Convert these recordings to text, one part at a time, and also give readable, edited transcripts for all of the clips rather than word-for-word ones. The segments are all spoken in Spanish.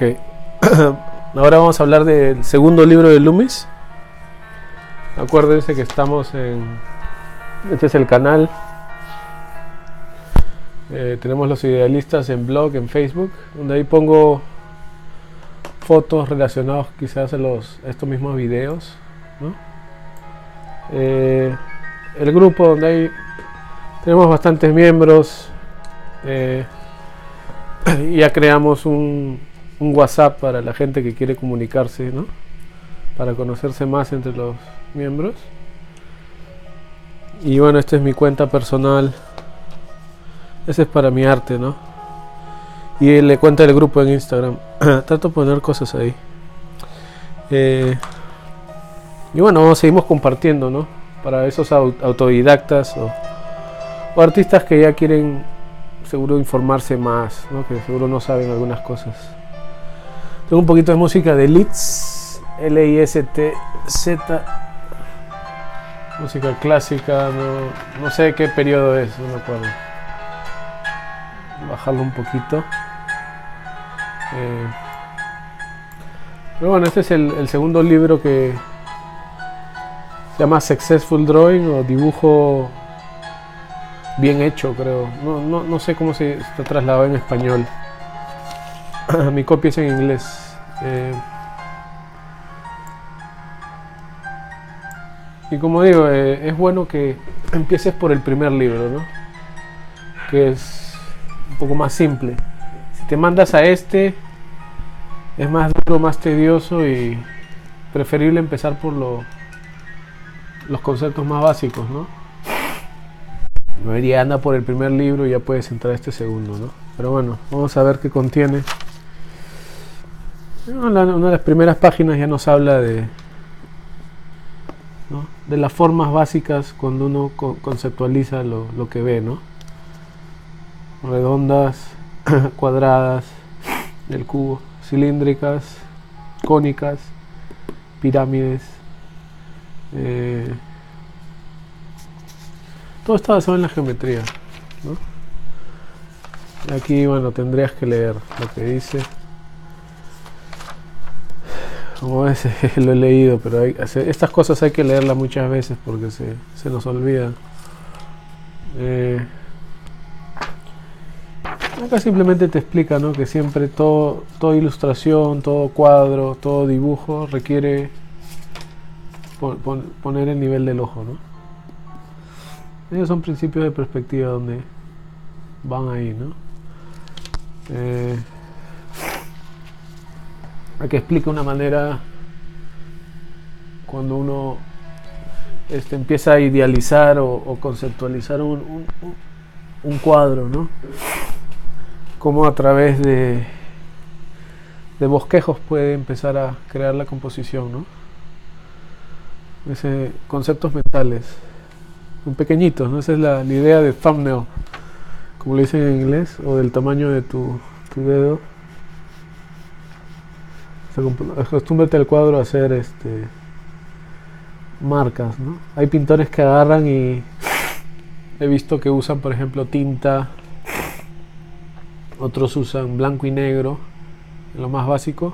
Ok. Ahora vamos a hablar del segundo libro de Loomis. Acuérdense que estamos en... Este es el canal. Tenemos Los Idealistas en blog, en Facebook, donde ahí pongo fotos relacionados quizás a estos mismos videos, ¿no? El grupo donde tenemos bastantes miembros. Y ya creamos un WhatsApp para la gente que quiere comunicarse, ¿no? Para conocerse más entre los miembros. Y bueno, esta es mi cuenta personal. Ese es para mi arte, ¿no? Y le cuenta el grupo en Instagram. Trato de poner cosas ahí. Y bueno, seguimos compartiendo, ¿no? Para esos autodidactas o artistas que ya quieren seguro informarse más, ¿no? Que seguro no saben algunas cosas. Tengo un poquito de música de Liszt, L-I-S-T-Z, música clásica, no sé de qué periodo es, no me acuerdo. Bajarlo un poquito. Pero bueno, este es el segundo libro que se llama Successful Drawing o dibujo bien hecho, creo. No sé cómo se está trasladado en español. Mi copia es en inglés. Y como digo, es bueno que empieces por el primer libro, ¿no? Que es un poco más simple. Si te mandas a este, es más duro, más tedioso y preferible empezar por los conceptos más básicos, ¿no? Me diría, anda por el primer libro y ya puedes entrar a este segundo, ¿no? Pero bueno, vamos a ver qué contiene. Una de las primeras páginas ya nos habla de las formas básicas cuando uno conceptualiza lo que ve, ¿no? Redondas, cuadradas, el cubo, cilíndricas, cónicas, pirámides. Todo está basado en la geometría, ¿no? Aquí, bueno, tendrías que leer lo que dice. Como ves, lo he leído, pero estas cosas hay que leerlas muchas veces porque se nos olvidan. Acá simplemente te explica, ¿no? Que siempre toda ilustración, todo cuadro, todo dibujo requiere poner el nivel del ojo, ¿no? Ellos son principios de perspectiva donde van ahí, ¿no? Aquí explica una manera cuando uno empieza a idealizar o conceptualizar un cuadro, ¿no? Cómo a través de bosquejos puede empezar a crear la composición, ¿no? Conceptos mentales, muy pequeñitos, ¿no? Esa es la idea de thumbnail, como le dicen en inglés, o del tamaño de tu dedo. Acostúmbrate al cuadro a hacer marcas, ¿no? Hay pintores que agarran y he visto que usan, por ejemplo, tinta. Otros usan blanco y negro, lo más básico,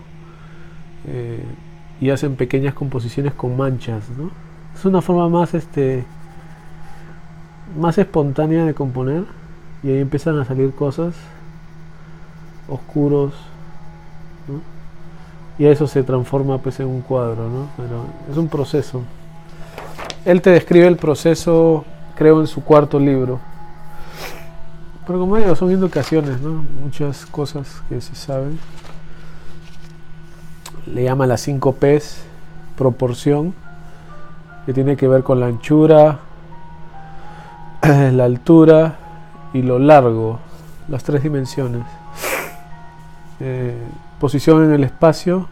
y hacen pequeñas composiciones con manchas, ¿no? Es una forma más espontánea de componer, y ahí empiezan a salir cosas oscuros, ¿no? Y eso se transforma pues en un cuadro, ¿no? Pero es un proceso. Él te describe el proceso, creo, en su cuarto libro. Pero como digo, son indicaciones, ¿no? Muchas cosas que se saben. Le llama las 5 P's, proporción, que tiene que ver con la anchura, la altura y lo largo, las 3 dimensiones. Posición en el espacio,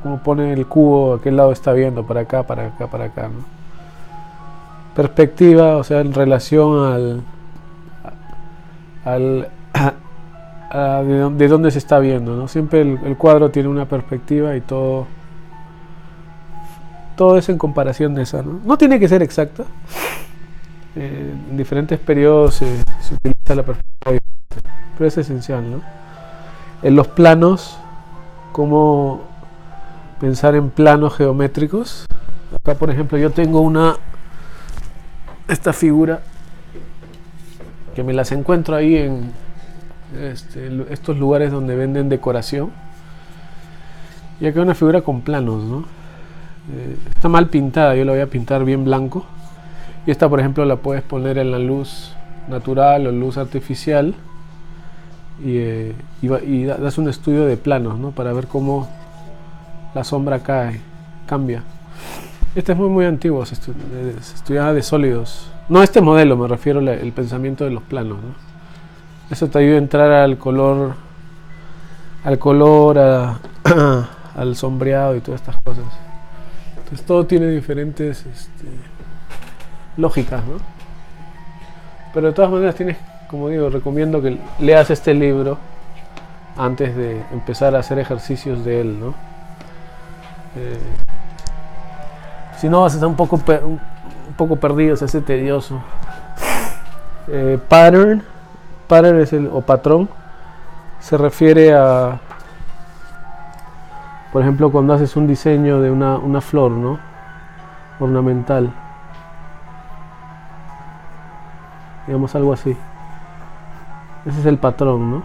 como pone el cubo, a qué lado está viendo, para acá, para acá, para acá, ¿no? Perspectiva, o sea, en relación de dónde se está viendo, ¿no? Siempre el cuadro tiene una perspectiva y todo es en comparación de esa, ¿no? No tiene que ser exacta. En diferentes periodos se utiliza la perspectiva, pero es esencial, ¿no? En los planos cómo pensar en planos geométricos. Acá, por ejemplo, yo tengo esta figura que me las encuentro ahí en estos lugares donde venden decoración. Y acá una figura con planos, ¿no? Está mal pintada, yo la voy a pintar bien blanco. Y esta, por ejemplo, la puedes poner en la luz natural o luz artificial y das un estudio de planos, ¿no? Para ver cómo la sombra cambia. Este es muy antiguo, se estudiaba de sólidos. No este modelo, me refiero al pensamiento de los planos, ¿no? Eso te ayuda a entrar al color, al sombreado y todas estas cosas. Entonces todo tiene diferentes lógicas, ¿no? Pero de todas maneras como digo, recomiendo que leas este libro antes de empezar a hacer ejercicios de él, ¿no? Si no vas a estar un poco perdido, se hace tedioso. Pattern es o patrón, se refiere a, por ejemplo, cuando haces un diseño de una flor, ¿no? Ornamental, digamos algo así. Ese es el patrón, ¿no?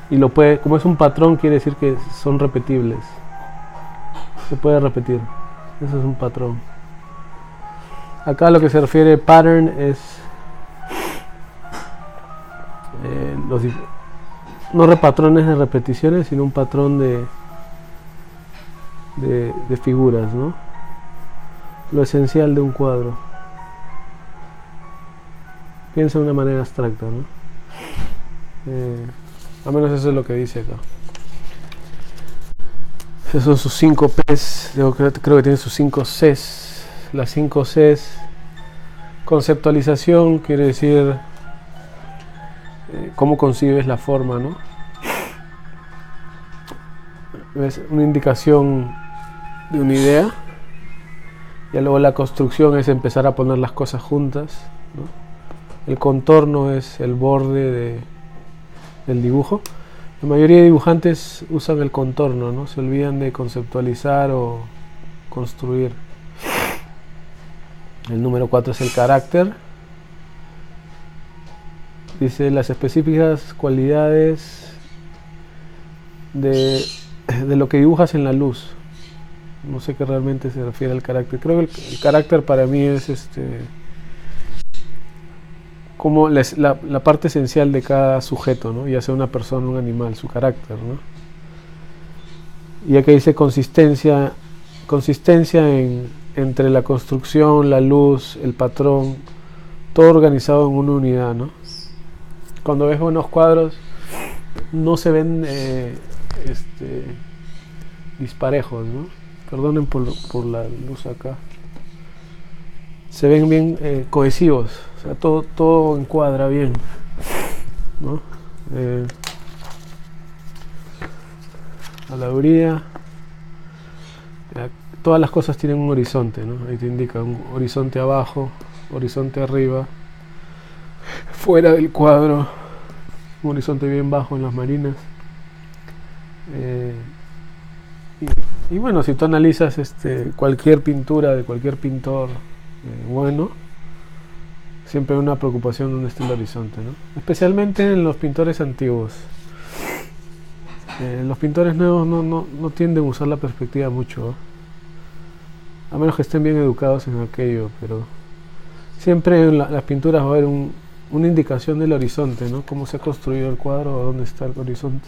Y como es un patrón, quiere decir que son repetibles. Se puede repetir. Eso es un patrón. Acá lo que se refiere pattern es no patrones de repeticiones, sino un patrón de figuras, ¿no? Lo esencial de un cuadro. Piensa de una manera abstracta, ¿no? Al menos eso es lo que dice acá. Esos son sus 5 P's. Creo que tiene sus 5 C's. Las 5 C's. Conceptualización quiere decir cómo concibes la forma, ¿no? Es una indicación de una idea. Y luego la construcción es empezar a poner las cosas juntas, ¿no? El contorno es el borde del dibujo. La mayoría de dibujantes usan el contorno, ¿no? Se olvidan de conceptualizar o construir. El número 4 es el carácter. Dice las específicas cualidades de lo que dibujas en la luz. No sé qué realmente se refiere al carácter. Creo que el carácter para mí es como la parte esencial de cada sujeto, ¿no? Ya sea una persona o un animal, su carácter, ¿no? Y aquí dice consistencia entre la construcción, la luz, el patrón, todo organizado en una unidad, ¿no? Cuando ves buenos cuadros no se ven disparejos, ¿no? Perdonen por la luz acá. Se ven bien cohesivos, o sea, todo encuadra bien, ¿no? A la orilla, todas las cosas tienen un horizonte, ¿no? Ahí te indica un horizonte abajo, horizonte arriba, fuera del cuadro, un horizonte bien bajo en las marinas. Y bueno, si tú analizas cualquier pintura de cualquier pintor bueno, siempre hay una preocupación donde está el horizonte, ¿no? Especialmente en los pintores antiguos. Los pintores nuevos no tienden a usar la perspectiva mucho, ¿eh? A menos que estén bien educados en aquello, pero siempre en las pinturas va a haber una indicación del horizonte, ¿no? Cómo se ha construido el cuadro o dónde está el horizonte.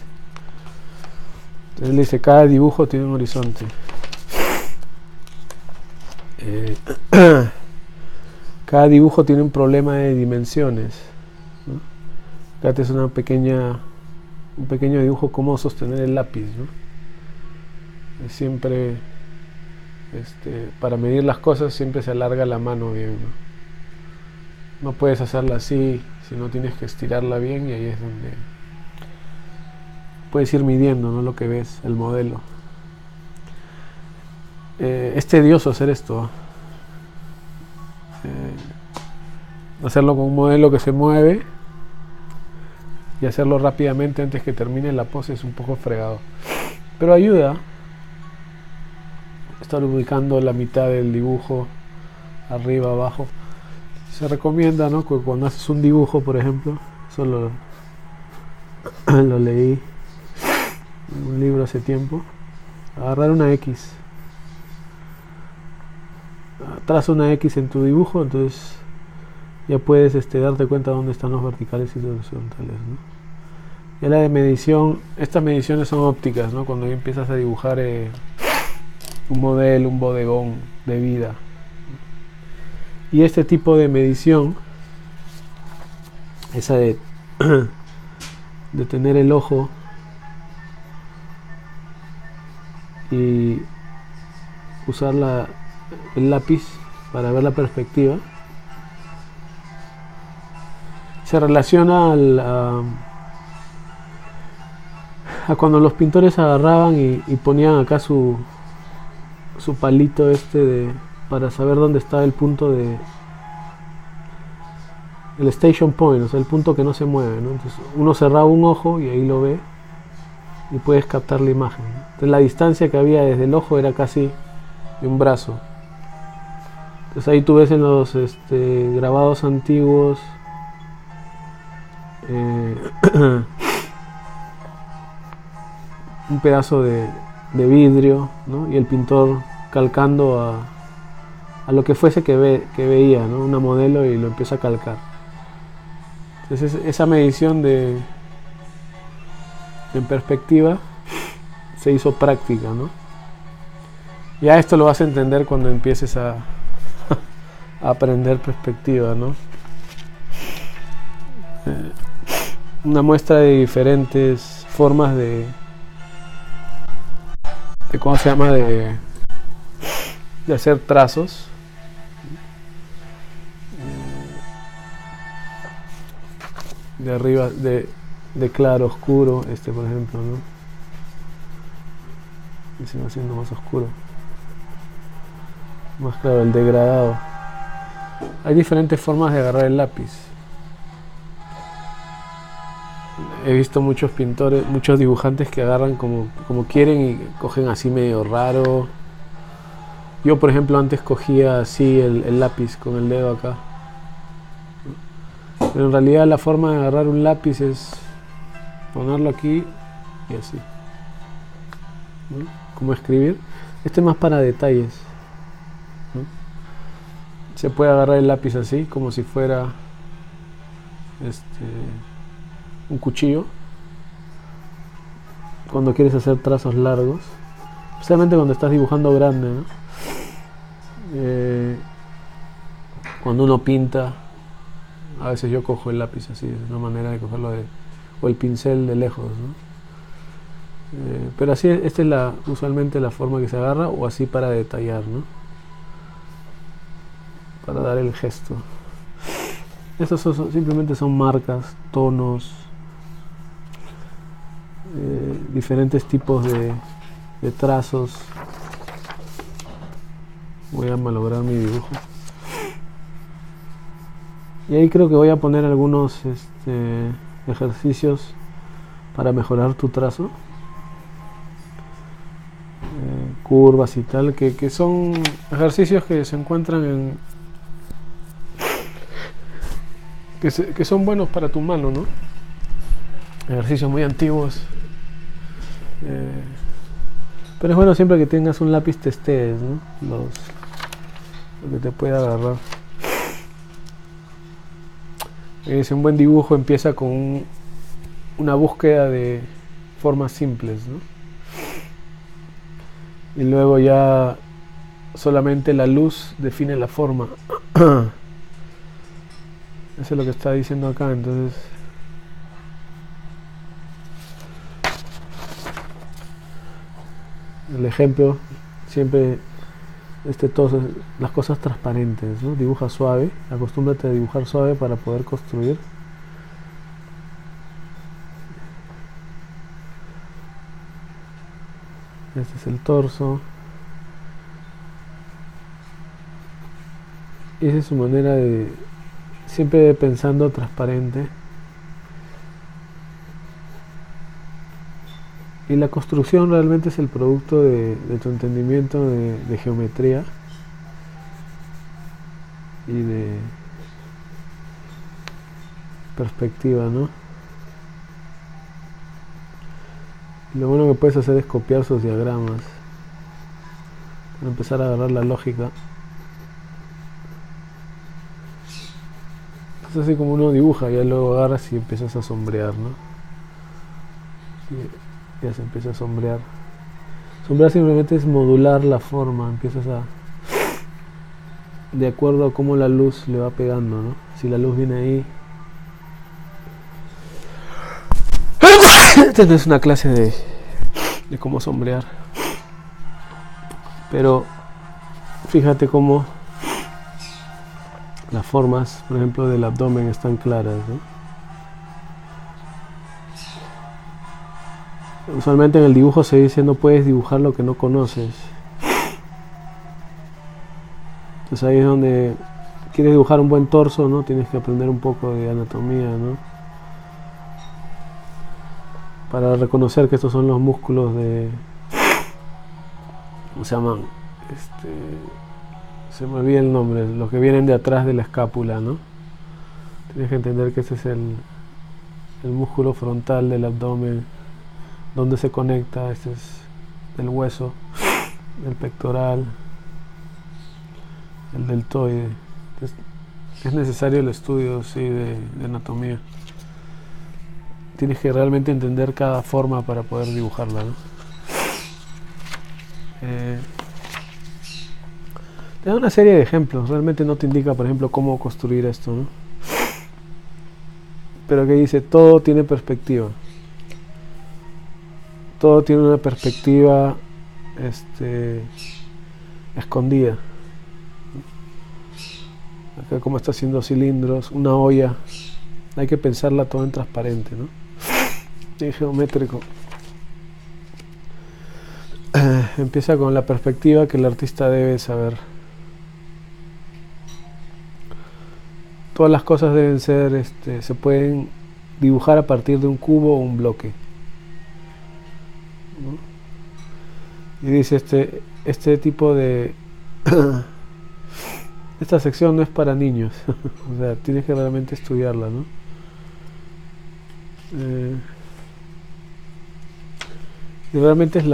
Él dice, cada dibujo tiene un horizonte. Cada dibujo tiene un problema de dimensiones, ¿no? Acá es un pequeño dibujo, cómo sostener el lápiz, ¿no? Siempre, para medir las cosas siempre se alarga la mano bien, ¿no? No puedes hacerla así, sino tienes que estirarla bien y ahí es donde puedes ir midiendo, ¿no? Lo que ves, el modelo. Es tedioso hacer esto, hacerlo con un modelo que se mueve y hacerlo rápidamente antes que termine la pose es un poco fregado. Pero ayuda estar ubicando la mitad del dibujo, arriba, abajo. Se recomienda, ¿no?, que cuando haces un dibujo, por ejemplo, eso lo leí en un libro hace tiempo, agarrar una X, traza una X en tu dibujo, entonces ya puedes darte cuenta dónde están los verticales y los horizontales, ¿no? Ya la de medición, estas mediciones son ópticas, ¿no?, cuando ya empiezas a dibujar un modelo, un bodegón de vida. Y este tipo de medición, esa de tener el ojo y usar el lápiz para ver la perspectiva, se relaciona a cuando los pintores agarraban y ponían acá su palito para saber dónde estaba el punto el station point, o sea, el punto que no se mueve, ¿no? Entonces uno cerraba un ojo y ahí lo ve y puedes captar la imagen, ¿no? Entonces la distancia que había desde el ojo era casi de un brazo. Entonces ahí tú ves en los grabados antiguos un pedazo de vidrio, ¿no?, y el pintor calcando a lo que fuese que veía, ¿no?, una modelo, y lo empieza a calcar. Entonces esa medición en perspectiva se hizo práctica, ¿no? Ya esto lo vas a entender cuando empieces a aprender perspectiva, ¿no? Una muestra de diferentes formas de ¿cómo se llama? De hacer trazos. De arriba, de claro, oscuro, por ejemplo, ¿no? Y se va haciendo más oscuro. Más claro, el degradado. Hay diferentes formas de agarrar el lápiz. He visto muchos pintores, muchos dibujantes que agarran como quieren y cogen así medio raro. Yo, por ejemplo, antes cogía así el lápiz con el dedo acá. Pero en realidad la forma de agarrar un lápiz es ponerlo aquí y así, ¿no?, como escribir. Este es más para detalles, ¿no? Se puede agarrar el lápiz así, como si fuera un cuchillo, cuando quieres hacer trazos largos, especialmente cuando estás dibujando grande, ¿no? Cuando uno pinta, a veces yo cojo el lápiz así, es una manera de cogerlo, o el pincel de lejos, ¿no? Pero así, esta es usualmente la forma que se agarra, o así para detallar, ¿no?, para dar el gesto. Estos simplemente son marcas, tonos, diferentes tipos de trazos. Voy a malograr mi dibujo. Y ahí creo que voy a poner algunos ejercicios para mejorar tu trazo. Curvas y tal, que son ejercicios que se encuentran que son buenos para tu mano, ¿no? Ejercicios muy antiguos. Pero es bueno siempre que tengas un lápiz testees, ¿no?, lo que te pueda agarrar. Un buen dibujo empieza con una búsqueda de formas simples, ¿no?, y luego ya solamente la luz define la forma. Eso es lo que está diciendo acá. Entonces, el ejemplo siempre todas las cosas transparentes, ¿no? Dibuja suave, acostúmbrate a dibujar suave para poder construir. Este es el torso. Y esa es su manera de siempre pensando transparente. Y la construcción realmente es el producto de tu entendimiento de geometría y de perspectiva, ¿no? Y lo bueno que puedes hacer es copiar sus diagramas para empezar a agarrar la lógica. Es así como uno dibuja, ya luego agarras y empiezas a sombrear, ¿no? Y ya se empieza a sombrear. Sombrear simplemente es modular la forma, empiezas a... de acuerdo a cómo la luz le va pegando, ¿no? Si la luz viene ahí... Esta no es una clase de cómo sombrear. Pero fíjate cómo las formas, por ejemplo, del abdomen están claras, ¿no? Usualmente en el dibujo se dice no puedes dibujar lo que no conoces. Entonces ahí es donde quieres dibujar un buen torso, ¿no? Tienes que aprender un poco de anatomía, ¿no? Para reconocer que estos son los músculos de... ¿cómo se llaman? Se me olvida el nombre, los que vienen de atrás de la escápula, ¿no? Tienes que entender que ese es el músculo frontal del abdomen, donde se conecta, este es el hueso, el pectoral, el deltoide. Entonces, es necesario el estudio, sí, de anatomía. Tienes que realmente entender cada forma para poder dibujarla, ¿no? Te da una serie de ejemplos, realmente no te indica, por ejemplo, cómo construir esto, ¿no? Pero que dice, todo tiene perspectiva. Todo tiene una perspectiva escondida. Acá como está haciendo cilindros, una olla, hay que pensarla todo en transparente, ¿no? En geométrico. Empieza con la perspectiva que el artista debe saber. Todas las cosas deben ser, se pueden dibujar a partir de un cubo o un bloque, ¿no? Y dice este tipo de... esta sección no es para niños, o sea, tienes que realmente estudiarla, ¿no? Y realmente es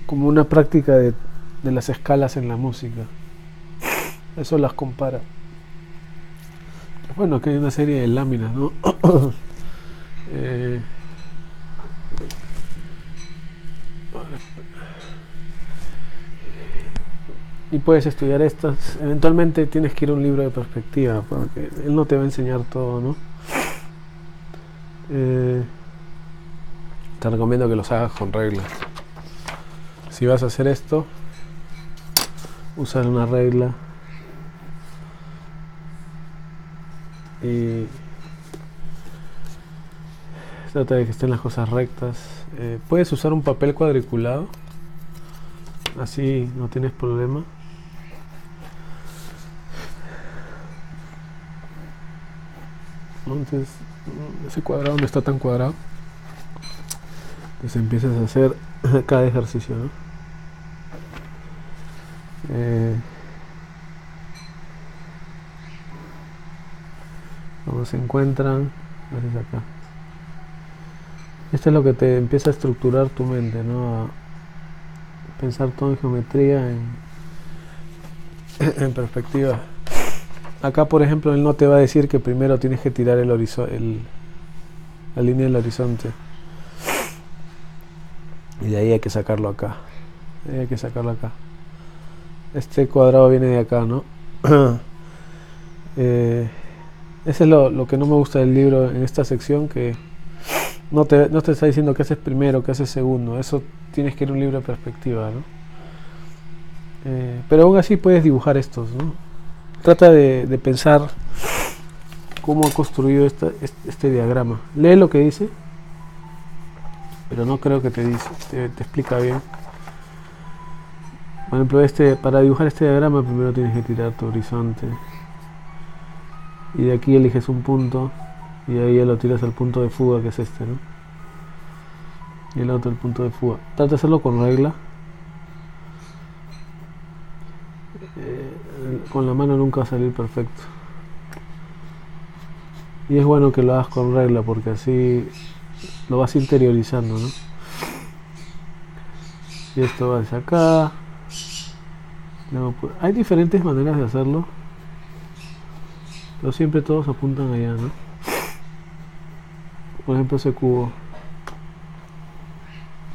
como una práctica de las escalas en la música. Eso las compara. Bueno, que hay una serie de láminas, ¿no? Y puedes estudiar estas. Eventualmente tienes que ir a un libro de perspectiva, porque él no te va a enseñar todo, ¿no? Te recomiendo que los hagas con reglas. Si vas a hacer esto, usar una regla y trata de que estén las cosas rectas. Puedes usar un papel cuadriculado, así no tienes problema. Entonces ese cuadrado no está tan cuadrado, entonces empiezas a hacer cada ejercicio, ¿no? Como se encuentran, haces acá. Esto es lo que te empieza a estructurar tu mente, ¿no? A pensar todo en geometría, en perspectiva. Acá, por ejemplo, él no te va a decir que primero tienes que tirar la línea del horizonte. Y de ahí hay que sacarlo acá. Hay que sacarlo acá. Este cuadrado viene de acá, ¿no? Ese es lo que no me gusta del libro en esta sección, que no te está diciendo qué haces primero, qué haces segundo. Eso tienes que ir a un libro de perspectiva, ¿no? Pero aún así puedes dibujar estos, ¿no? Trata de pensar cómo ha construido este diagrama. Lee lo que dice, pero no creo que te dice, te explica bien. Por ejemplo, para dibujar este diagrama primero tienes que tirar tu horizonte. Y de aquí eliges un punto y ahí ya lo tiras al punto de fuga, que es este, ¿no? y el otro el punto de fuga. Trata de hacerlo con regla. Con la mano nunca va a salir perfecto. Y es bueno que lo hagas con regla porque así lo vas interiorizando, ¿no? Y esto va hacia acá. Luego, hay diferentes maneras de hacerlo, pero siempre todos apuntan allá, ¿no? Por ejemplo, ese cubo.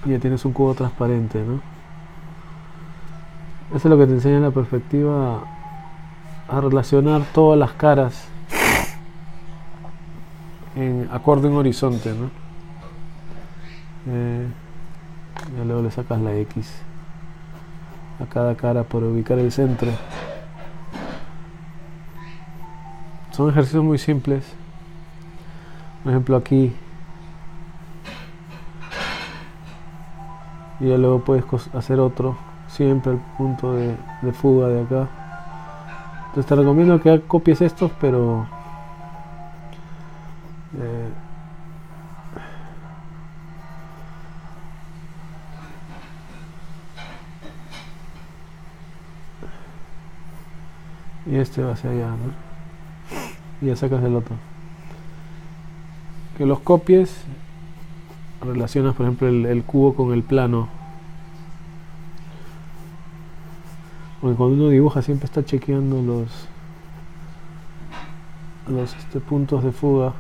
Y ya tienes un cubo transparente, ¿no? Eso es lo que te enseña la perspectiva, a relacionar todas las caras en acorde a un horizonte, ¿no? Y luego le sacas la X a cada cara por ubicar el centro. Son ejercicios muy simples. Por ejemplo, aquí. Y ya luego puedes hacer otro. Siempre el punto de fuga de acá. Entonces te recomiendo que copies estos, pero y este va hacia allá, ¿no? Y ya sacas el otro. Que los copies, relacionas por ejemplo el cubo con el plano. Porque cuando uno dibuja siempre está chequeando los puntos de fuga.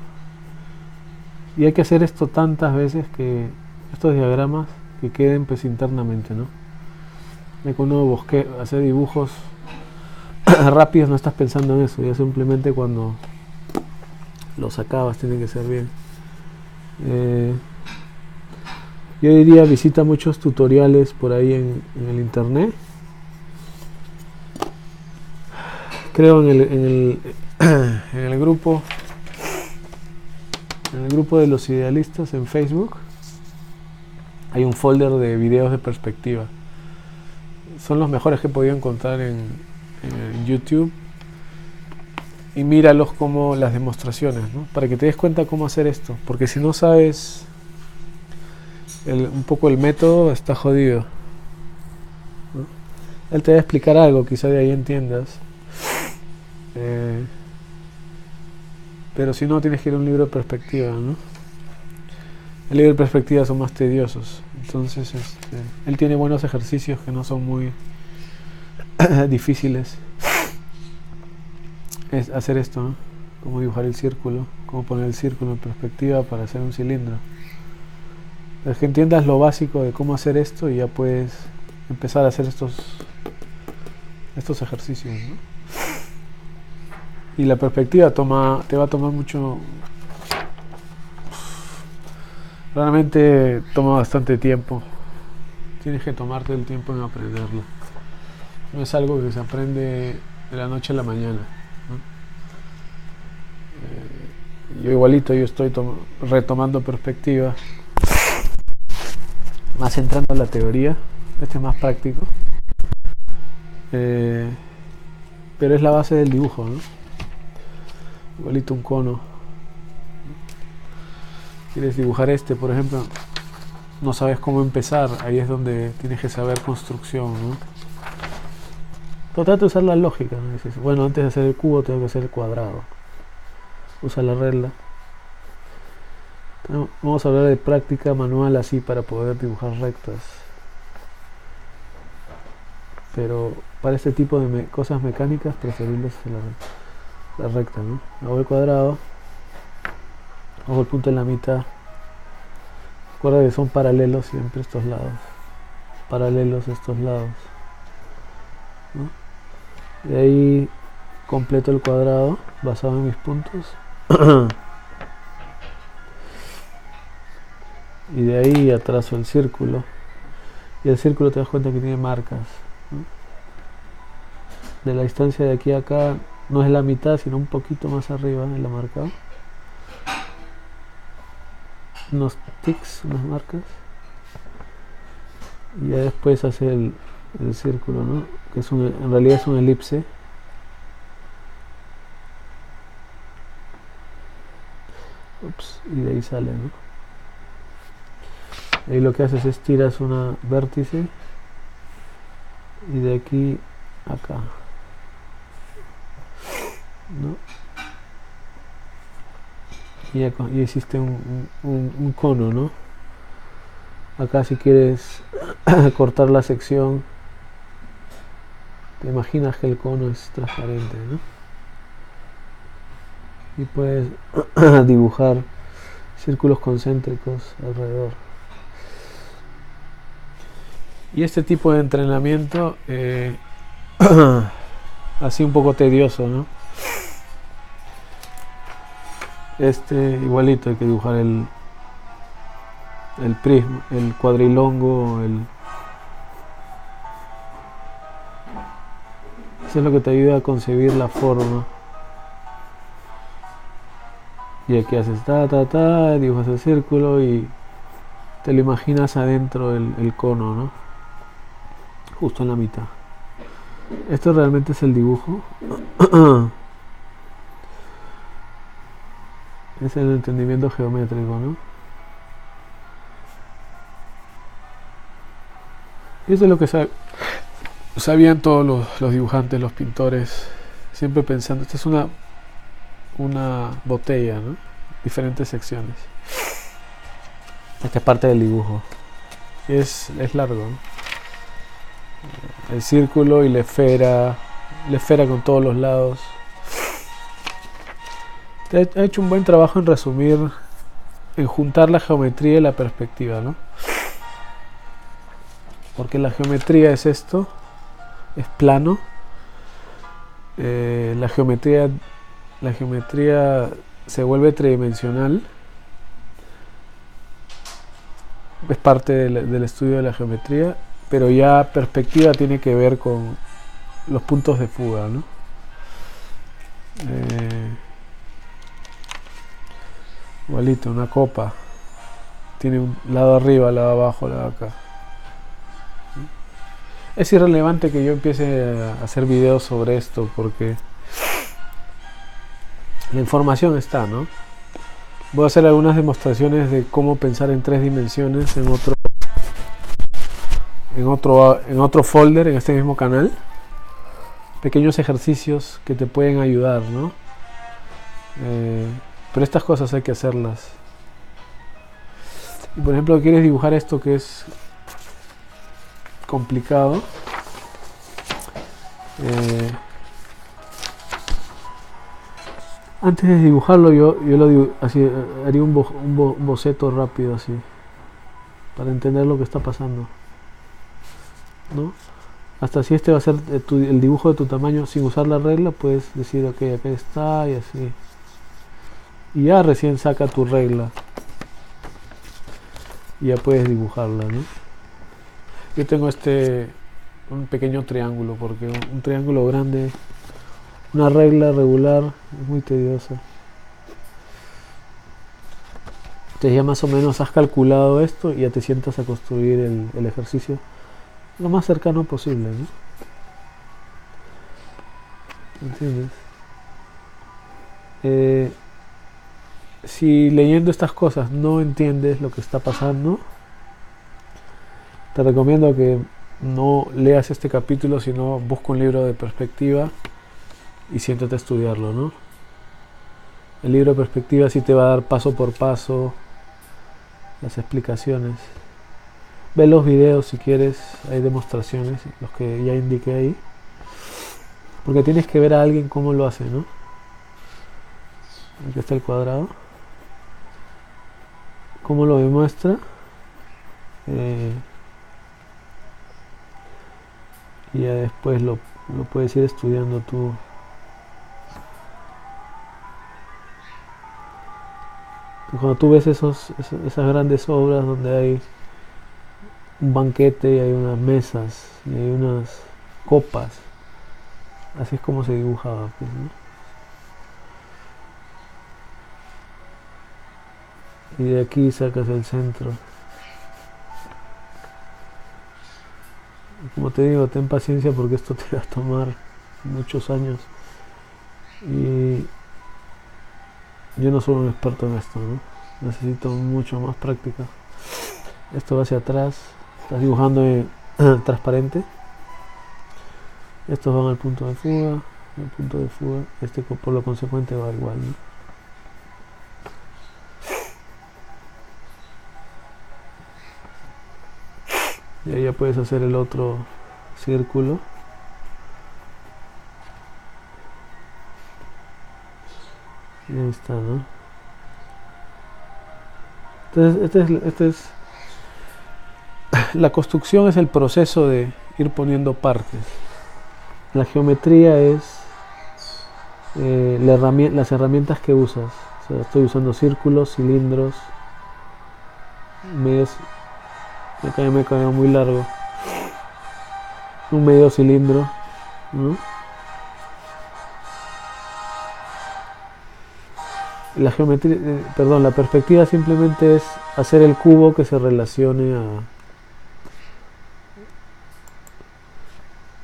Y hay que hacer esto tantas veces que estos diagramas que queden pues internamente, ¿no? De cuando uno hacer dibujos rápidos no estás pensando en eso, ya simplemente cuando los acabas tiene que ser bien. Yo diría visita muchos tutoriales por ahí en el internet. Creo en el grupo de los idealistas en Facebook hay un folder de videos de perspectiva. Son los mejores que he podido encontrar en YouTube. Y míralos como las demostraciones, ¿no? Para que te des cuenta cómo hacer esto. Porque si no sabes un poco el método, está jodido, ¿no? Él te va a explicar algo, quizá de ahí entiendas. Pero si no, tienes que ir a un libro de perspectiva, ¿no? El libro de perspectiva son más tediosos. Entonces, él tiene buenos ejercicios que no son muy difíciles. Es hacer esto, ¿no? Cómo dibujar el círculo, cómo poner el círculo en perspectiva para hacer un cilindro. Es que entiendas lo básico de cómo hacer esto y ya puedes empezar a hacer estos ejercicios, ¿no? Y la perspectiva te va a tomar mucho. Realmente toma bastante tiempo. Tienes que tomarte el tiempo en aprenderlo. No es algo que se aprende de la noche a la mañana, ¿no? Yo igualito, yo estoy retomando perspectiva, más entrando en la teoría. Este es más práctico, pero es la base del dibujo, ¿no? Igualito un cono. Quieres dibujar por ejemplo, no sabes cómo empezar, ahí es donde tienes que saber construcción, ¿no? Pero trata de usar la lógica, ¿no? Dices, bueno, antes de hacer el cubo tengo que hacer el cuadrado. Usa la regla. Vamos a hablar de práctica manual así para poder dibujar rectas. Pero para este tipo de cosas mecánicas preferible hacer la recta, ¿no? Hago el cuadrado, hago el punto en la mitad. Recuerda que son paralelos siempre estos lados, paralelos estos lados, ¿no? Y ahí completo el cuadrado basado en mis puntos. Y de ahí atraso el círculo. Y el círculo te das cuenta que tiene marcas, ¿no? De la distancia de aquí a acá no es la mitad, sino un poquito más arriba en la marca. Unos tics, unas marcas. Y ya después hace el círculo, ¿no? Que en realidad es un elipse. Ups, y de ahí sale, ¿no? Ahí lo que haces es tiras una vértice y de aquí a acá, ¿no? Y ya hiciste un cono, ¿no? Acá si quieres cortar la sección, te imaginas que el cono es transparente, ¿no? Y puedes dibujar círculos concéntricos alrededor. Y este tipo de entrenamiento así un poco tedioso, ¿no? Igualito hay que dibujar el prisma, el cuadrilongo, eso es lo que te ayuda a concebir la forma. Y aquí haces dibujas el círculo y te lo imaginas adentro el cono, ¿no? Justo en la mitad. Esto realmente es el dibujo. Es el entendimiento geométrico, ¿no? Y eso es lo que sabían todos los dibujantes, los pintores, siempre pensando, esta es una botella, ¿no? Diferentes secciones. Esta es parte del dibujo. Es largo, ¿no? El círculo y la esfera con todos los lados. Te ha hecho un buen trabajo en resumir, en juntar la geometría y la perspectiva, ¿no? Porque la geometría es esto, es plano. La geometría se vuelve tridimensional. Es parte del estudio de la geometría, pero ya perspectiva tiene que ver con los puntos de fuga, ¿no? Igualito, una copa tiene un lado arriba, lado abajo, lado acá. Es irrelevante que yo empiece a hacer videos sobre esto porque la información está, ¿no? Voy a hacer algunas demostraciones de cómo pensar en 3 dimensiones en otro folder en este mismo canal. Pequeños ejercicios que te pueden ayudar, ¿no? Pero estas cosas hay que hacerlas. Y por ejemplo, quieres dibujar esto que es complicado. Antes de dibujarlo yo así, haría un boceto rápido así para entender lo que está pasando, ¿no? Hasta si este va a ser el dibujo de tu tamaño sin usar la regla, puedes decir ok, acá está y así, y ya recién saca tu regla y ya puedes dibujarla, ¿no? Yo tengo un pequeño triángulo porque un triángulo grande, una regla regular es muy tediosa. Entonces ya más o menos has calculado esto y ya te sientas a construir el ejercicio lo más cercano posible, ¿no? ¿Entiendes? Si leyendo estas cosas no entiendes lo que está pasando, te recomiendo que no leas este capítulo, sino busca un libro de perspectiva y siéntate a estudiarlo, ¿no? El libro de perspectiva sí te va a dar paso por paso las explicaciones. Ve los videos si quieres, hay demostraciones, los que ya indiqué ahí. Porque tienes que ver a alguien cómo lo hace, ¿no? Aquí está el cuadrado. Cómo lo demuestra. Y ya después lo puedes ir estudiando tú. Cuando tú ves esas grandes obras donde hay un banquete y hay unas mesas y hay unas copas, así es como se dibujaba, pues, ¿no? Y de aquí sacas el centro. Y como te digo, ten paciencia porque esto te va a tomar muchos años. Y yo no soy un experto en esto, ¿no? Necesito mucho más práctica. Esto va hacia atrás. Estás dibujando transparente. Estos van al punto de fuga. El punto de fuga. Este por lo consecuente va igual, ¿no? Y ahí ya puedes hacer el otro círculo. Y ahí está, ¿no? Entonces, este es la construcción, es el proceso de ir poniendo partes. La geometría es las herramientas que usas. O sea, estoy usando círculos, cilindros, medios. Me cayó muy largo. Un medio cilindro, ¿no? La geometría, la perspectiva simplemente es hacer el cubo que se relacione a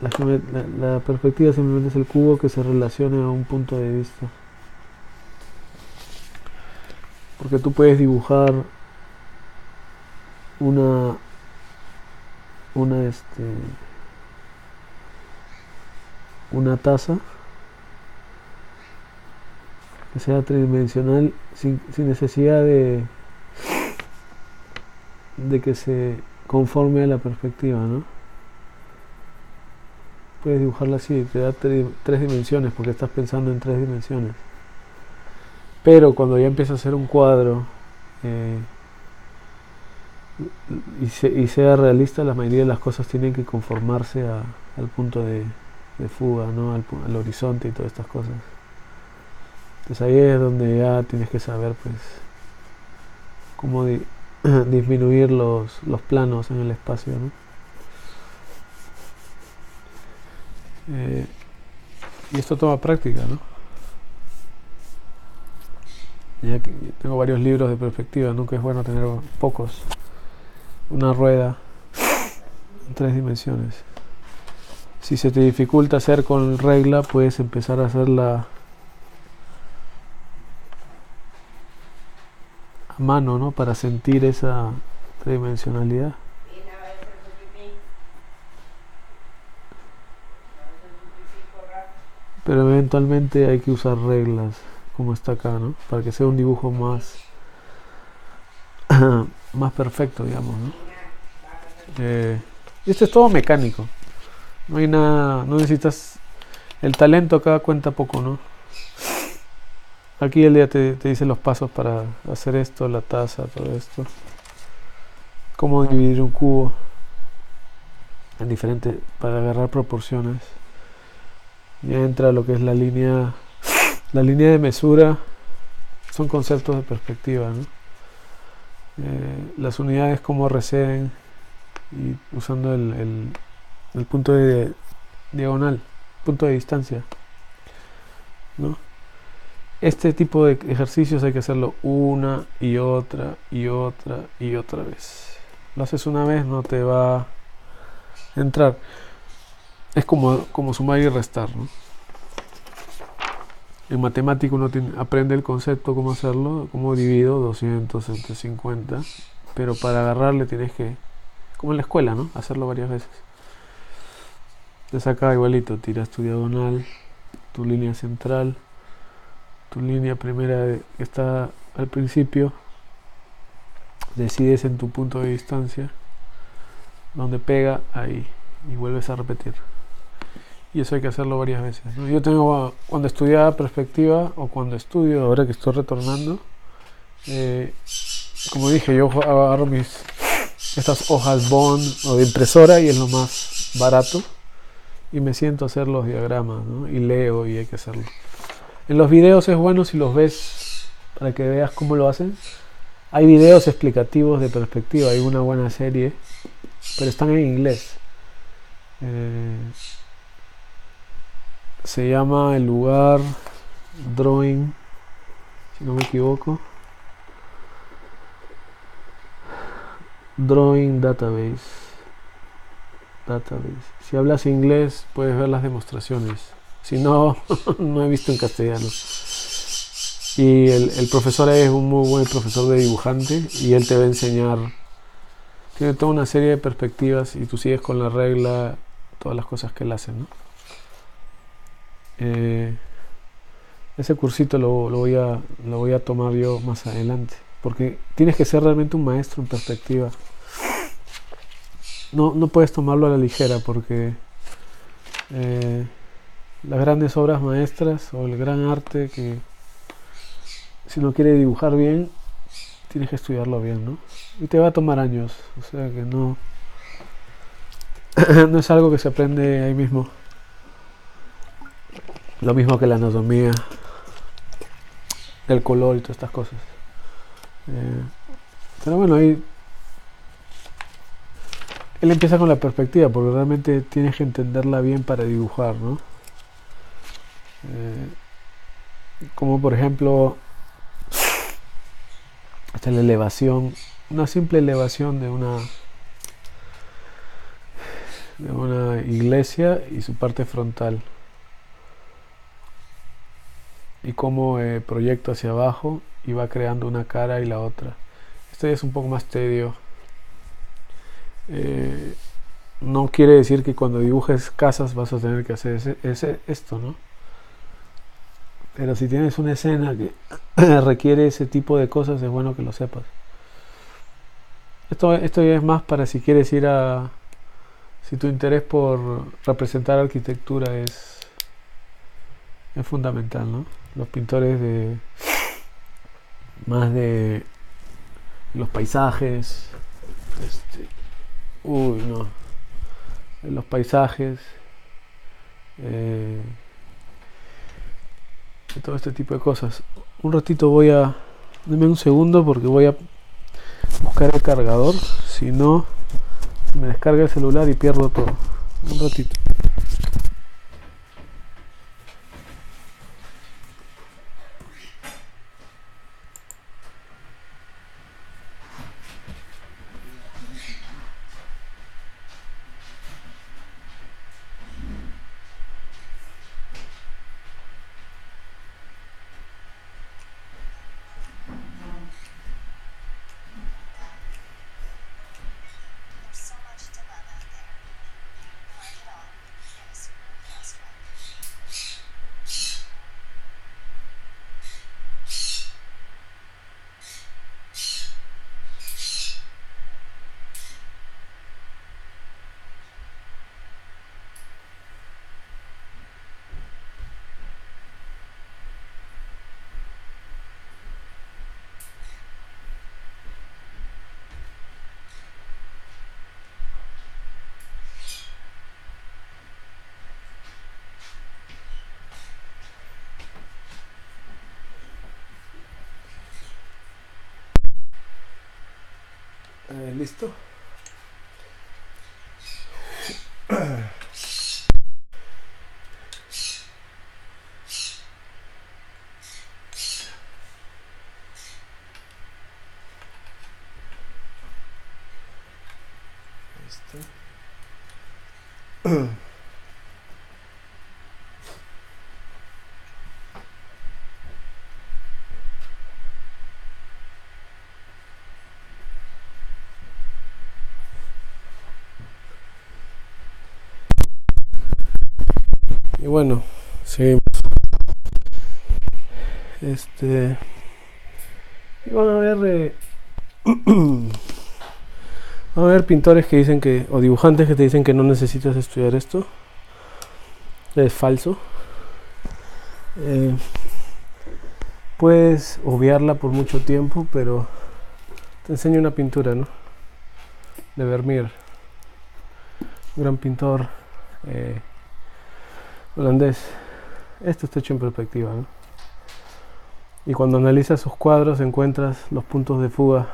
la perspectiva simplemente es el cubo que se relacione a un punto de vista. Porque tú puedes dibujar una taza que sea tridimensional sin necesidad de que se conforme a la perspectiva, ¿no? Puedes dibujarla así, te da tres dimensiones porque estás pensando en 3 dimensiones. Pero cuando ya empiezas a hacer un cuadro y sea realista, la mayoría de las cosas tienen que conformarse al punto de fuga, ¿no? Al horizonte y todas estas cosas. Entonces ahí es donde ya tienes que saber, pues, cómo disminuir los planos en el espacio, ¿no? Y esto toma práctica, ¿no? Ya que tengo varios libros de perspectiva, nunca es bueno tener pocos. Una rueda en 3 dimensiones. Si se te dificulta hacer con regla, puedes empezar a hacerla a mano, ¿no? Para sentir esa tridimensionalidad. Pero eventualmente hay que usar reglas, como está acá, ¿no? Para que sea un dibujo más perfecto, digamos, ¿no? Y esto es todo mecánico. No hay nada, no necesitas. El talento acá cuenta poco, ¿no? Aquí él ya te dice los pasos para hacer esto, la taza, todo esto. Cómo dividir un cubo en diferentes, para agarrar proporciones. Ya entra lo que es la línea de mesura. Son conceptos de perspectiva, ¿no? Las unidades cómo receden y usando el punto de diagonal, punto de distancia, ¿no? Este tipo de ejercicios hay que hacerlo una y otra y otra y otra vez. Lo haces una vez, no te va a entrar. Es como sumar y restar, ¿no? En matemática uno aprende el concepto, cómo hacerlo, cómo divido 200 entre 50, pero para agarrarle tienes que, como en la escuela, ¿no? Hacerlo varias veces. Entonces acá igualito, tiras tu diagonal, tu línea central, tu línea primera que está al principio, decides en tu punto de distancia, donde pega, ahí, y vuelves a repetir. Y eso hay que hacerlo varias veces, ¿no? Yo tengo, cuando estudiaba perspectiva, o cuando estudio, ahora que estoy retornando, como dije, yo agarro estas hojas Bond o de impresora y es lo más barato, y me siento a hacer los diagramas, ¿no? Y leo y hay que hacerlo. En los videos es bueno si los ves para que veas cómo lo hacen. Hay videos explicativos de perspectiva, hay una buena serie, pero están en inglés. Se llama el lugar Drawing, si no me equivoco, Drawing Database. Si hablas inglés puedes ver las demostraciones, si no, no he visto en castellano. Y el profesor es un muy buen profesor de dibujante y él te va a enseñar tiene toda una serie de perspectivas y tú sigues con la regla, todas las cosas que él hace, ¿no? Ese cursito lo voy a tomar yo más adelante, porque tienes que ser realmente un maestro en perspectiva. No puedes tomarlo a la ligera, porque las grandes obras maestras o el gran arte, que si no quiere dibujar bien, tienes que estudiarlo bien, ¿no? Y te va a tomar años, o sea que no, no es algo que se aprende ahí mismo. Lo mismo que la anatomía, el color y todas estas cosas. Pero bueno, ahí él empieza con la perspectiva, porque realmente tienes que entenderla bien para dibujar, ¿no? Como por ejemplo, esta es la elevación, una simple elevación de una iglesia y su parte frontal, y cómo proyecta hacia abajo y va creando una cara y la otra. Esto ya es un poco más tedio. No quiere decir que cuando dibujes casas vas a tener que hacer esto, ¿no? Pero si tienes una escena que requiere ese tipo de cosas, es bueno que lo sepas. Esto ya es más para si quieres ir a... Si tu interés por representar arquitectura es fundamental, ¿no? Los pintores más de los paisajes, no, los paisajes, y todo este tipo de cosas. Un ratito dame un segundo porque voy a buscar el cargador, si no me descarga el celular y pierdo todo. Un ratito. ¿Listo? Y bueno, seguimos. Y van a ver van a ver pintores que dicen que, o dibujantes que te dicen que no necesitas estudiar esto. Es falso. Puedes obviarla por mucho tiempo, pero te enseño una pintura, ¿no? De Vermeer, un gran pintor holandés. Esto está hecho en perspectiva, ¿no? Y cuando analizas sus cuadros encuentras los puntos de fuga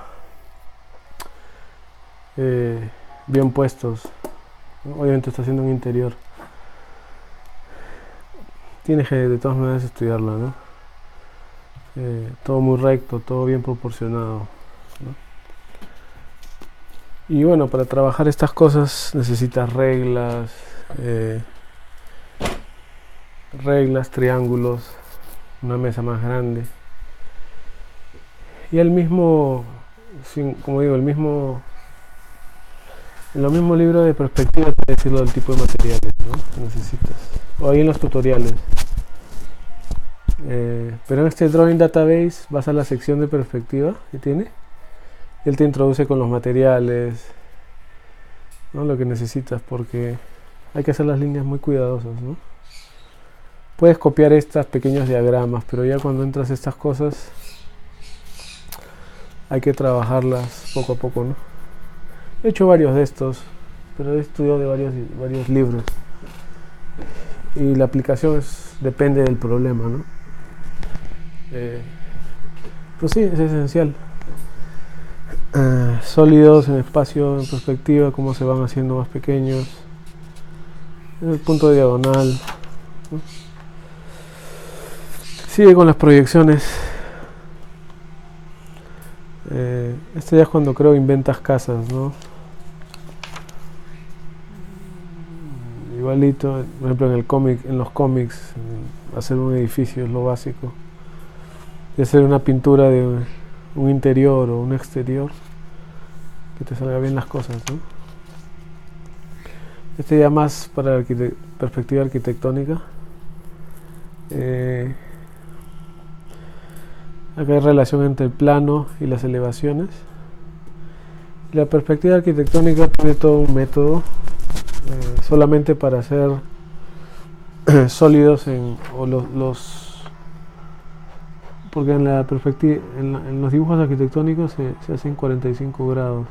bien puestos. Obviamente está haciendo un interior. Tienes que de todas maneras estudiarlo, ¿no? Todo muy recto, todo bien proporcionado, ¿no? Y bueno, para trabajar estas cosas necesitas reglas, triángulos, una mesa más grande. Y el mismo, como digo, el mismo En los mismos libros de perspectiva te decirlo del tipo de materiales, ¿no?, que necesitas. O ahí en los tutoriales. Pero en este Drawing Database vas a la sección de perspectiva que tiene. Él te introduce con los materiales, ¿no?, lo que necesitas, porque hay que hacer las líneas muy cuidadosas, ¿no? Puedes copiar estos pequeños diagramas, pero ya cuando entras a estas cosas hay que trabajarlas poco a poco, ¿no? He hecho varios de estos, pero he estudiado de varios libros. Y la aplicación depende del problema, ¿no? Pero sí, es esencial. Sólidos en espacio, en perspectiva, cómo se van haciendo más pequeños. El punto diagonal, ¿no? Sigue con las proyecciones. Este ya es cuando creo inventas casas, ¿no? Igualito, por ejemplo en los cómics, hacer un edificio es lo básico. Y hacer una pintura de un interior o un exterior, que te salga bien las cosas, ¿no? Este ya más para perspectiva arquitectónica. Acá hay relación entre el plano y las elevaciones. La perspectiva arquitectónica tiene todo un método solamente para hacer sólidos porque en la perspectiva, en los dibujos arquitectónicos se hacen 45 grados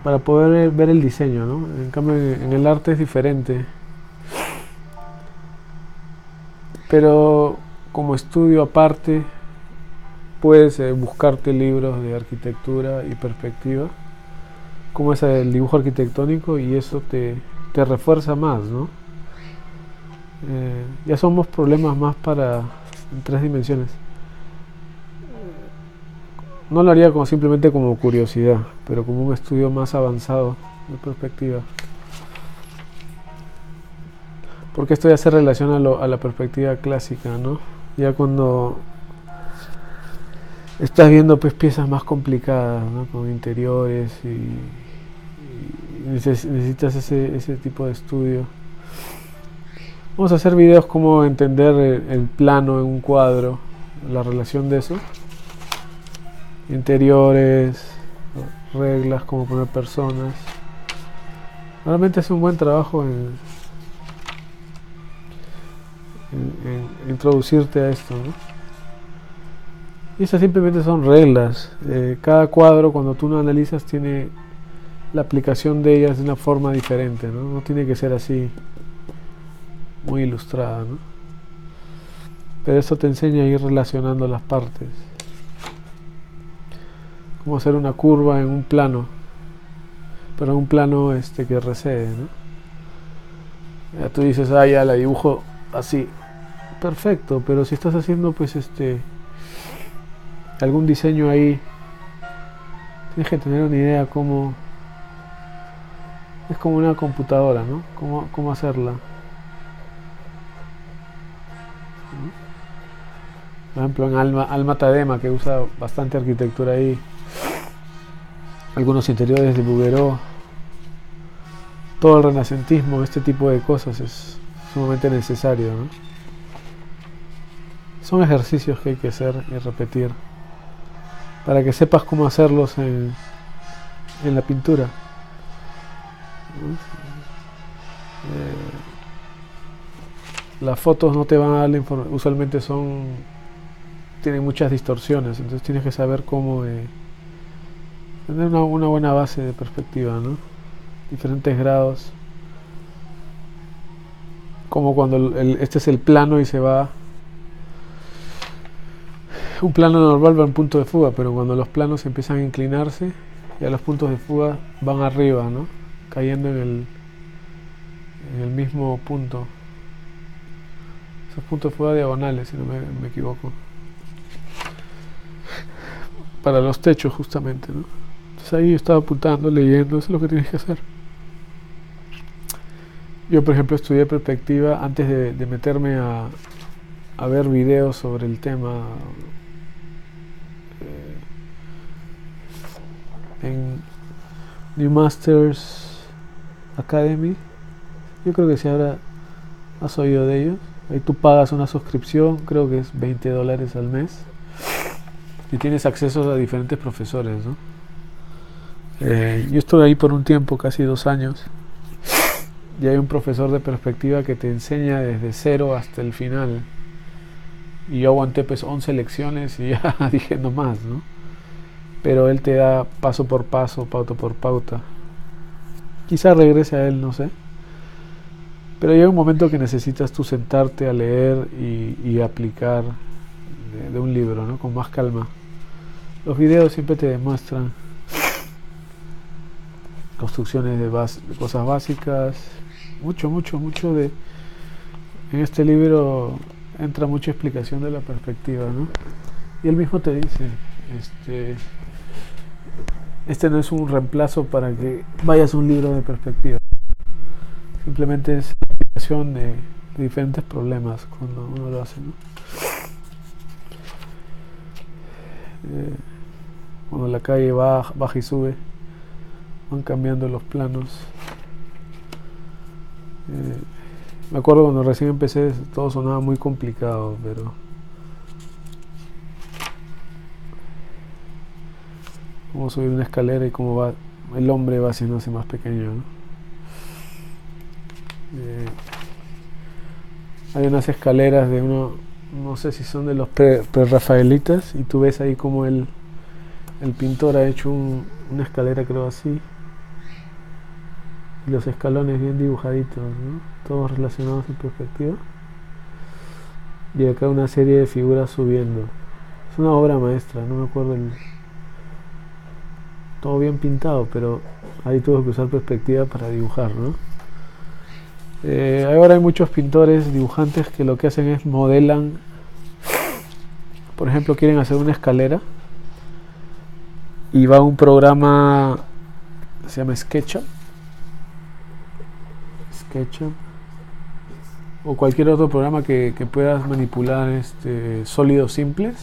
para poder ver el diseño, ¿no? En cambio en el arte es diferente, pero como estudio aparte puedes buscarte libros de arquitectura y perspectiva, como es el dibujo arquitectónico, y eso te refuerza más, ¿no? Ya somos problemas más para en 3 dimensiones. No lo haría simplemente como curiosidad, pero como un estudio más avanzado de perspectiva. Porque esto ya se relaciona a la perspectiva clásica, ¿no? Ya cuando estás viendo pues piezas más complicadas, ¿no?, con interiores y necesitas ese tipo de estudio. Vamos a hacer videos como entender el plano en un cuadro, la relación de eso, interiores, reglas, cómo poner personas. Realmente es un buen trabajo en introducirte a esto, ¿no? Y esas simplemente son reglas. Cada cuadro, cuando tú lo analizas, tiene la aplicación de ellas de una forma diferente, ¿no? No tiene que ser así muy ilustrada, ¿no? Pero eso te enseña a ir relacionando las partes. Cómo hacer una curva en un plano, pero en un plano que recede, ¿no? Ya tú dices, ya la dibujo así. Perfecto, pero si estás haciendo pues algún diseño ahí, tienes que tener una idea cómo. Es como una computadora, ¿no? Cómo hacerla. Por ejemplo en Alma Tadema, que usa bastante arquitectura ahí, algunos interiores de Bouguereau, todo el renacentismo, este tipo de cosas es sumamente necesario, ¿no? Son ejercicios que hay que hacer y repetir para que sepas cómo hacerlos en la pintura. Las fotos no te van a dar la información, usualmente tienen muchas distorsiones, entonces tienes que saber cómo tener una buena base de perspectiva, ¿no? Diferentes grados, como cuando este es el plano y se va. Un plano normal va en punto de fuga, pero cuando los planos empiezan a inclinarse, ya los puntos de fuga van arriba, ¿no?, cayendo en el mismo punto. Esos puntos de fuga diagonales, si no me equivoco, para los techos justamente, ¿no? Entonces ahí yo estaba apuntando, leyendo, eso es lo que tienes que hacer. Yo por ejemplo estudié perspectiva antes de meterme a ver videos sobre el tema. en New Masters Academy. Yo creo que si ahora has oído de ellos. Ahí tú pagas una suscripción, creo que es $20 al mes, y tienes acceso a diferentes profesores, ¿no? Yo estuve ahí por un tiempo, casi 2 años, y hay un profesor de perspectiva que te enseña desde cero hasta el final. Y yo aguanté pues 11 lecciones y ya dije no más, ¿no? Pero él te da paso por paso, pauta por pauta. Quizá regrese a él, no sé. Pero llega un momento que necesitas tú sentarte a leer y aplicar de un libro, ¿no? Con más calma. Los videos siempre te demuestran construcciones de cosas básicas. Mucho de... En este libro entra mucha explicación de la perspectiva, ¿no? Y él mismo te dice, este no es un reemplazo para que vayas a un libro de perspectiva. Simplemente es la explicación de diferentes problemas cuando uno lo hace, ¿no? Cuando la calle baja y sube, van cambiando los planos. Me acuerdo cuando recién empecé, todo sonaba muy complicado, pero cómo subir una escalera y cómo el hombre va haciéndose más pequeño, ¿no? Hay unas escaleras de no sé si son de los prerrafaelitas, y tú ves ahí como el pintor ha hecho una escalera, creo así, y los escalones bien dibujaditos, ¿no? Todos relacionados en perspectiva, y acá una serie de figuras subiendo. Es una obra maestra, no me acuerdo todo bien pintado, pero ahí tuve que usar perspectiva para dibujar, ¿no? Ahora hay muchos pintores, dibujantes, que lo que hacen es modelan. Por ejemplo, quieren hacer una escalera y va a un programa, se llama SketchUp, o cualquier otro programa que puedas manipular sólidos simples,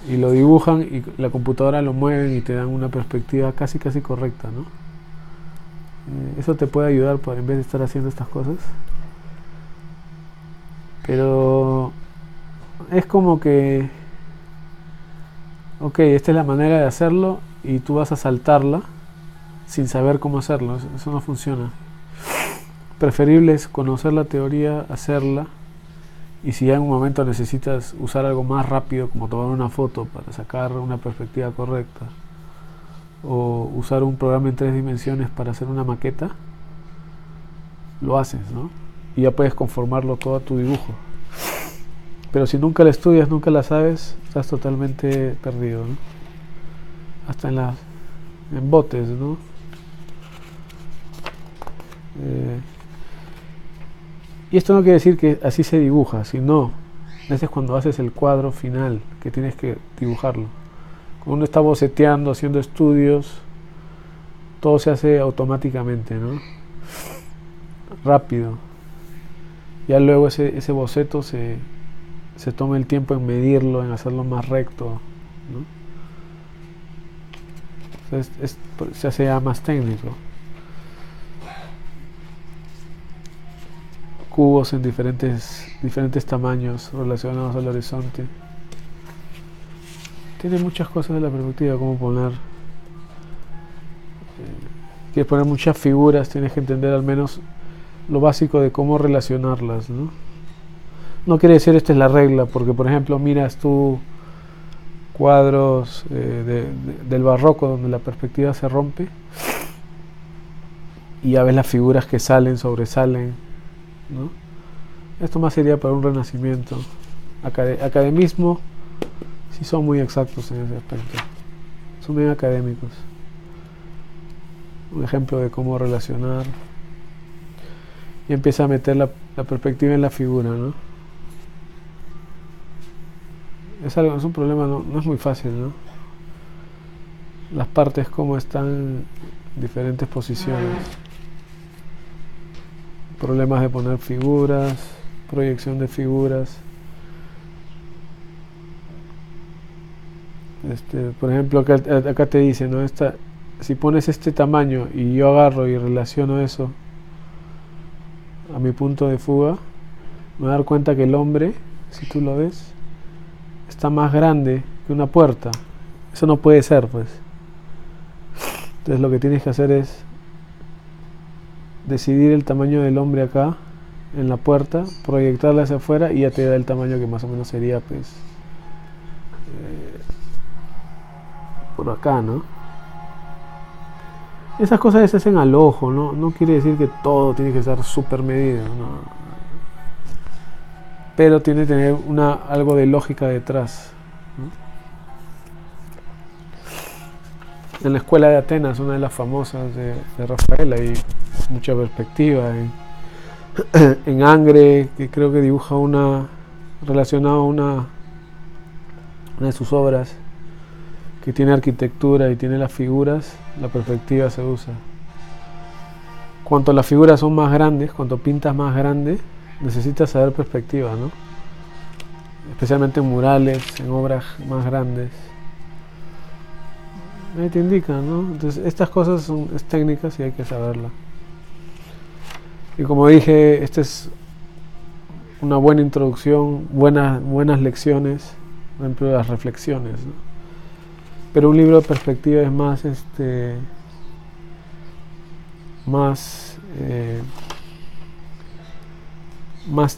y lo dibujan y la computadora lo mueven y te dan una perspectiva casi correcta, ¿no? Eso te puede ayudar en vez de estar haciendo estas cosas. Pero es como que, ok, esta es la manera de hacerlo y tú vas a saltarla sin saber cómo hacerlo. Eso no funciona. Preferible es conocer la teoría, hacerla, y si ya en un momento necesitas usar algo más rápido, como tomar una foto para sacar una perspectiva correcta, o usar un programa en 3 dimensiones para hacer una maqueta, lo haces, ¿no? Y ya puedes conformarlo todo a tu dibujo. Pero si nunca la estudias, nunca la sabes, estás totalmente perdido, ¿no? Hasta en botes, ¿no? Y esto no quiere decir que así se dibuja, sino ese es cuando haces el cuadro final, que tienes que dibujarlo. Cuando uno está boceteando, haciendo estudios, todo se hace automáticamente, ¿no? Rápido. Ya luego ese boceto se toma el tiempo en medirlo, en hacerlo más recto, ¿no? Entonces se hace ya más técnico. Cubos en diferentes tamaños relacionados al horizonte. Tiene muchas cosas de la perspectiva, como poner. Quieres poner muchas figuras, tienes que entender al menos lo básico de cómo relacionarlas, ¿no? No quiere decir esta es la regla, porque por ejemplo miras tú cuadros del barroco donde la perspectiva se rompe y ya ves las figuras que sobresalen, ¿no? Esto más sería para un renacimiento. Academismo, sí son muy exactos en ese aspecto, son bien académicos. Un ejemplo de cómo relacionar, y empieza a meter la perspectiva en la figura, ¿no? Es un problema, no es muy fácil, ¿no? Las partes como están en diferentes posiciones. Problemas de poner figuras, proyección de figuras. Por ejemplo, acá te dice, ¿no? Si pones este tamaño y yo agarro y relaciono eso a mi punto de fuga, me voy a dar cuenta que el hombre, si tú lo ves, está más grande que una puerta. Eso no puede ser, pues. Entonces lo que tienes que hacer es decidir el tamaño del hombre acá, en la puerta, proyectarla hacia afuera y ya te da el tamaño que más o menos sería, pues, por acá, ¿no? Esas cosas se hacen al ojo, ¿no? No quiere decir que todo tiene que estar súper medido, ¿no? Pero tiene que tener algo de lógica detrás, ¿no? En la escuela de Atenas, una de las famosas de Rafael, hay mucha perspectiva. En Angre, que creo que dibuja relacionado a una de sus obras, que tiene arquitectura y tiene las figuras, la perspectiva se usa. Cuanto las figuras son más grandes, cuanto pintas más grande, necesitas saber perspectiva, ¿no? Especialmente en murales, en obras más grandes. Ahí te indican, ¿no? Entonces estas cosas es técnicas y hay que saberlas. Y como dije, esta es una buena introducción, buenas lecciones, por ejemplo las reflexiones, ¿no? Pero un libro de perspectiva es más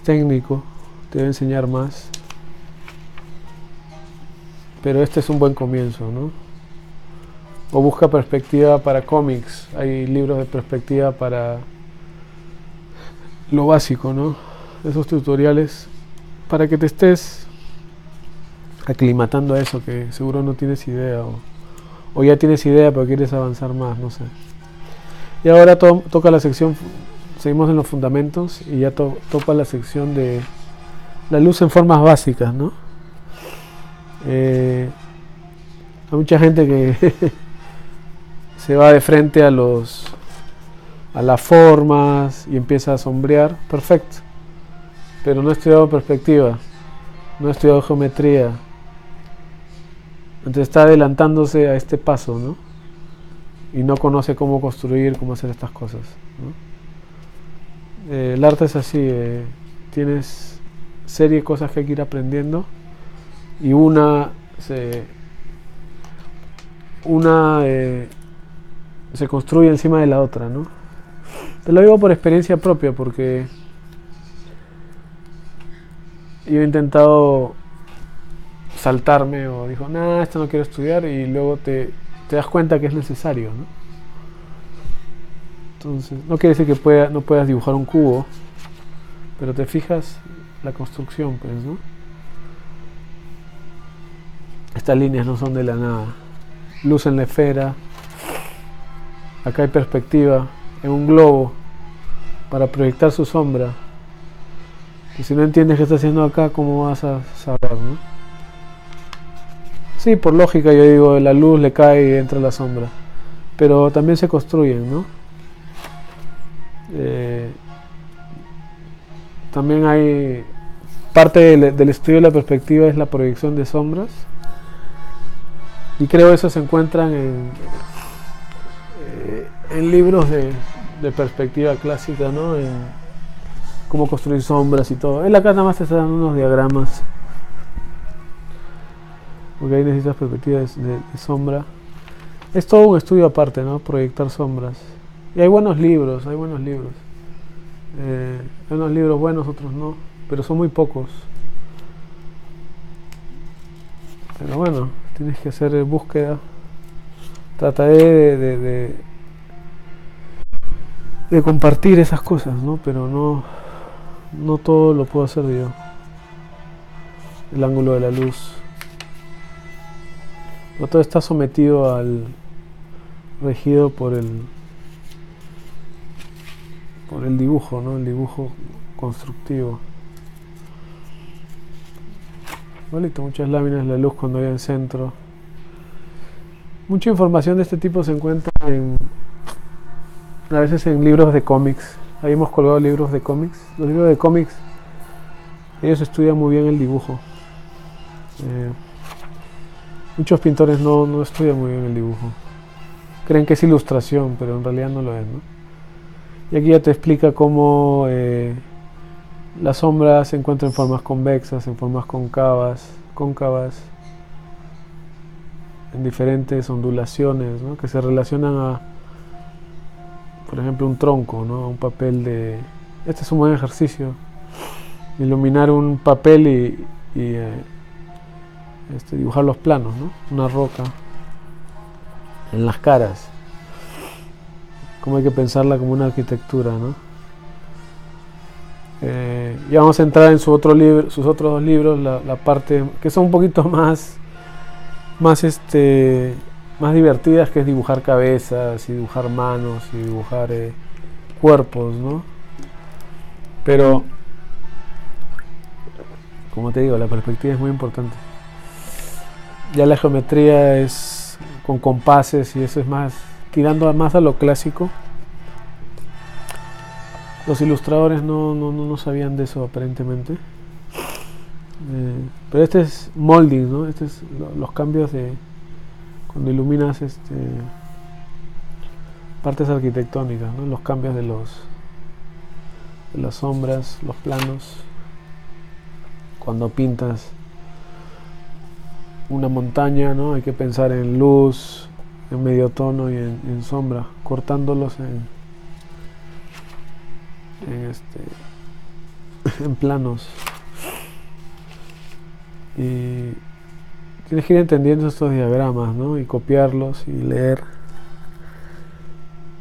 técnico, te debe enseñar más. Pero este es un buen comienzo, ¿no? O busca perspectiva para cómics, hay libros de perspectiva para lo básico, ¿no? Esos tutoriales para que te estés aclimatando a eso, que seguro no tienes idea, o ya tienes idea pero quieres avanzar más, no sé. Y ahora toca la sección, seguimos en los fundamentos y ya toca la sección de la luz en formas básicas, ¿no? Hay mucha gente que se va de frente a las formas y empieza a sombrear, perfecto, pero no ha estudiado perspectiva, no ha estudiado geometría, entonces está adelantándose a este paso, ¿no? Y no conoce cómo construir, cómo hacer estas cosas, ¿no? El arte es así, tienes serie de cosas que hay que ir aprendiendo y se construye encima de la otra, ¿no? Te lo digo por experiencia propia, porque yo he intentado saltarme o dijo, nah, esto no quiero estudiar, y luego te das cuenta que es necesario, ¿no? Entonces, no quiere decir que no puedas dibujar un cubo, pero te fijas la construcción, pues, ¿no? Estas líneas no son de la nada. Luz en la esfera. Acá hay perspectiva en un globo para proyectar su sombra. Y si no entiendes qué está haciendo acá, ¿cómo vas a saber, no? Sí, por lógica yo digo, la luz le cae y entra la sombra. Pero también se construyen, ¿no? También hay parte del estudio de la perspectiva es la proyección de sombras. Y creo eso se encuentran en libros de perspectiva clásica, ¿no? En cómo construir sombras y todo. Él acá nada más te está dando unos diagramas, porque ahí necesitas perspectivas de sombra. Es todo un estudio aparte, ¿no? Proyectar sombras. Y hay buenos libros, hay unos libros buenos, otros no, pero son muy pocos. Pero bueno, tienes que hacer búsqueda. Trataré de compartir esas cosas, ¿no? Pero no todo lo puedo hacer yo. El ángulo de la luz. No todo está sometido regido por el dibujo, ¿no? El dibujo constructivo. Igualito, muchas láminas de la luz cuando hay en centro. Mucha información de este tipo se encuentra a veces en libros de cómics. Ahí hemos colgado libros de cómics. Los libros de cómics, ellos estudian muy bien el dibujo. Muchos pintores no estudian muy bien el dibujo. Creen que es ilustración, pero en realidad no lo es, ¿no? Y aquí ya te explica cómo la sombra se encuentra en formas convexas, en formas cóncavas, en diferentes ondulaciones, ¿no? Que se relacionan a, por ejemplo, un tronco, ¿no? Un papel de... Este es un buen ejercicio. Iluminar un papel y dibujar los planos, ¿no? Una roca en las caras. Como hay que pensarla como una arquitectura, ¿no? Y vamos a entrar en sus otros dos libros, la parte que son un poquito más divertidas, que es dibujar cabezas y dibujar manos y dibujar cuerpos, ¿no? Pero, como te digo, la perspectiva es muy importante. Ya la geometría es con compases y eso es más, tirando más a lo clásico. Los ilustradores no sabían de eso aparentemente. Pero este es molding, ¿no? Este es los cambios de cuando iluminas partes arquitectónicas, ¿no? Los cambios de las sombras, los planos. Cuando pintas una montaña, ¿no? Hay que pensar en luz, en medio tono y en sombra, cortándolos en planos. Y tienes que ir entendiendo estos diagramas, ¿no? Y copiarlos y leer.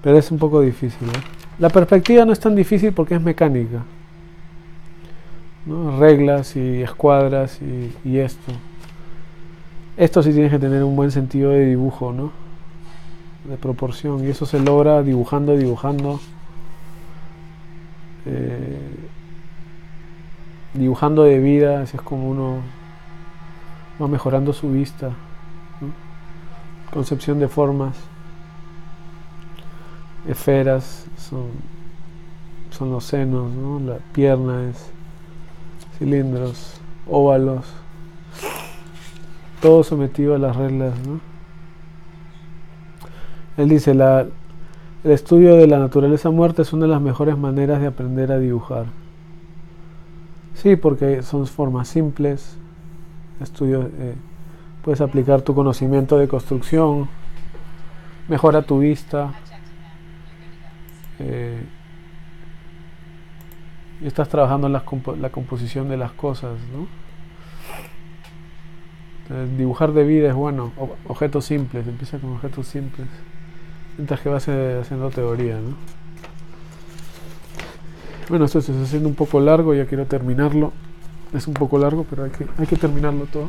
Pero es un poco difícil, ¿no? La perspectiva no es tan difícil porque es mecánica, ¿no? Reglas y escuadras y esto. Esto sí tienes que tener un buen sentido de dibujo, ¿no? De proporción. Y eso se logra dibujando. Dibujando de vida, así es como uno va mejorando su vista, ¿no? Concepción de formas. Esferas son los senos, ¿no? La pierna es cilindros, óvalos, todo sometido a las reglas, ¿no? Él dice, el estudio de la naturaleza muerta es una de las mejores maneras de aprender a dibujar. Sí, porque son formas simples. Puedes aplicar tu conocimiento de construcción, mejora tu vista, y estás trabajando en la composición de las cosas, ¿no? Dibujar de vida es bueno, objetos simples, empieza con objetos simples, mientras que vas haciendo teoría, ¿no? Bueno, esto se está haciendo un poco largo, ya quiero terminarlo. Es un poco largo, pero hay que terminarlo todo.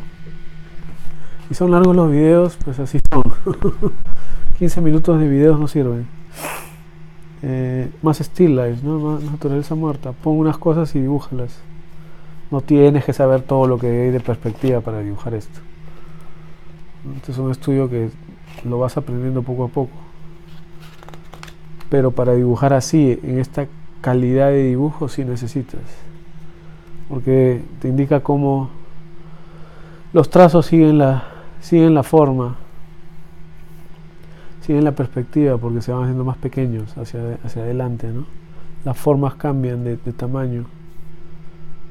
Y son largos los videos, pues así son. 15 minutos de videos no sirven. Más still life, ¿no? Más naturaleza muerta. Pon unas cosas y dibújalas. No tienes que saber todo lo que hay de perspectiva para dibujar esto. Este es un estudio que lo vas aprendiendo poco a poco. Pero para dibujar así, en esta calidad de dibujo, sí necesitas. Porque te indica cómo los trazos siguen la forma, siguen la perspectiva, porque se van haciendo más pequeños hacia adelante, ¿no? Las formas cambian de tamaño,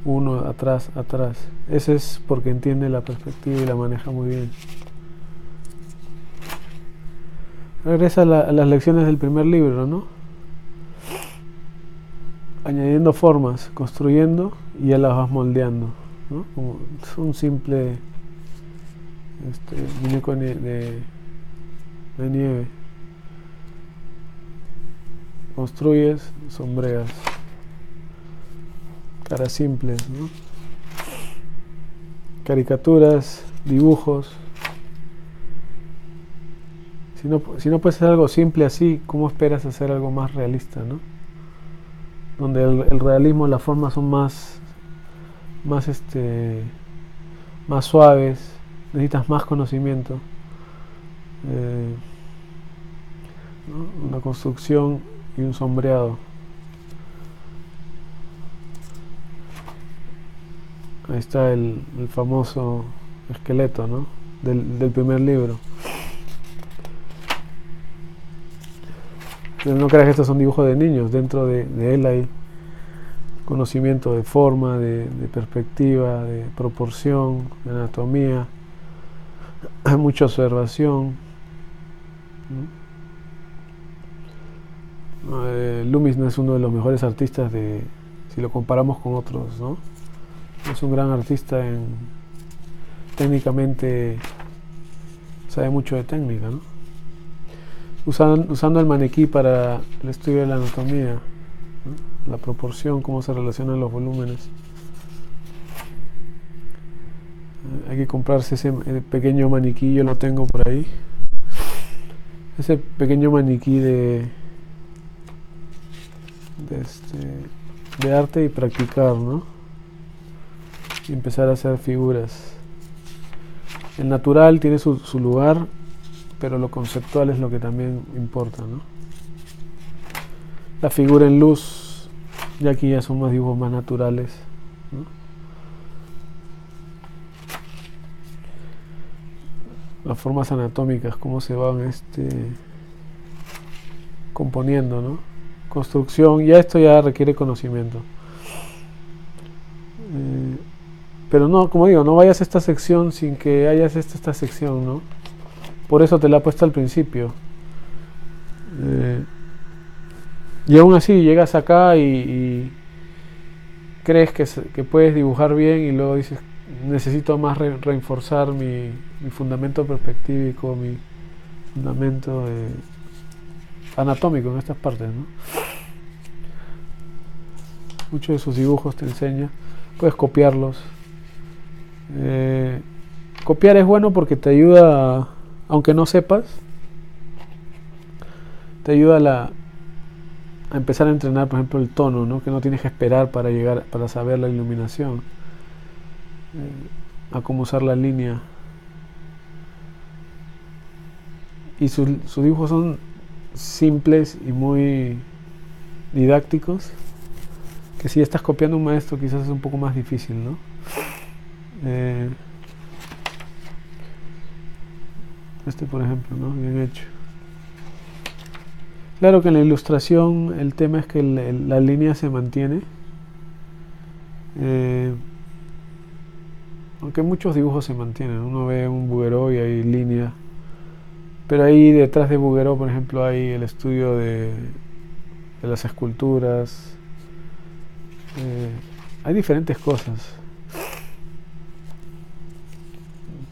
uno atrás. Ese es porque entiende la perspectiva y la maneja muy bien. Regresa a las lecciones del primer libro, ¿no? Añadiendo formas, construyendo y ya las vas moldeando, ¿no? Como es un simple muñeco de nieve. Construyes, sombreas, caras simples, ¿no? Caricaturas, dibujos. Si no puedes hacer algo simple así, ¿cómo esperas hacer algo más realista, ¿no? Donde el realismo, las formas son más suaves, necesitas más conocimiento, ¿no? Una construcción y un sombreado. Ahí está el famoso esqueleto, ¿no? del primer libro. Pero no creas que estos son dibujos de niños. Dentro de él hay conocimiento de forma, de perspectiva, de proporción, de anatomía. Hay mucha observación. Loomis no es uno de los mejores artistas si lo comparamos con otros, ¿no? Es un gran artista técnicamente, sabe mucho de técnica, ¿no? Usando el maniquí para el estudio de la anatomía, ¿no? La proporción, cómo se relacionan los volúmenes. Hay que comprarse ese pequeño maniquí, yo lo tengo por ahí. Ese pequeño maniquí de arte y practicar, ¿no? Y empezar a hacer figuras. El natural tiene su lugar, pero lo conceptual es lo que también importa, ¿no? La figura en luz, ya aquí ya son más dibujos más naturales, ¿no? Las formas anatómicas, cómo se van componiendo, ¿no? Construcción, esto ya requiere conocimiento. Pero no, como digo, no vayas a esta sección sin que hayas esta sección, ¿no? Por eso te la he puesto al principio. Y aún así llegas acá y crees que puedes dibujar bien y luego dices, necesito más reforzar mi fundamento perspectivo, mi fundamento anatómico en estas partes, ¿no? Muchos de sus dibujos te enseña, puedes copiarlos. Copiar es bueno porque te ayuda, aunque no sepas, te ayuda a empezar a entrenar, por ejemplo, el tono, ¿no? Que no tienes que esperar para saber la iluminación, a cómo usar la línea. Y sus dibujos son simples y muy didácticos, que si estás copiando a un maestro quizás es un poco más difícil, ¿no? Por ejemplo, ¿no? Bien hecho. Claro que en la ilustración el tema es que la línea se mantiene, aunque muchos dibujos se mantienen. Uno ve un Bouguereau y hay línea, pero ahí detrás de Bouguereau, por ejemplo, hay el estudio de las esculturas. Hay diferentes cosas,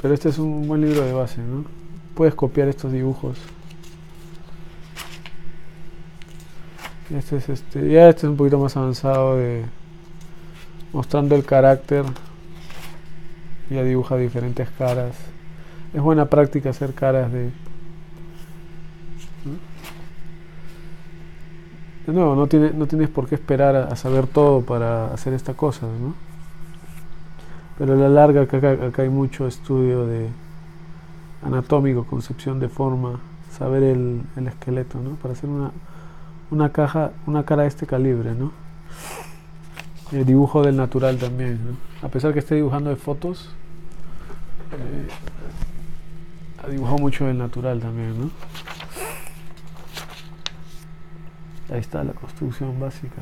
pero este es un buen libro de base, ¿no? Puedes copiar estos dibujos. Este es un poquito más avanzado, mostrando el carácter. Ya dibuja diferentes caras. Es buena práctica hacer caras de nuevo, no tienes por qué esperar a saber todo para hacer esta cosa, ¿no? Pero a la larga acá hay mucho estudio de anatómico, concepción de forma, saber el esqueleto, ¿no? Para hacer una cara de este calibre, ¿no? El dibujo del natural también, ¿no? A pesar que esté dibujando de fotos, ha dibujado mucho del natural también, ¿no? Ahí está la construcción básica.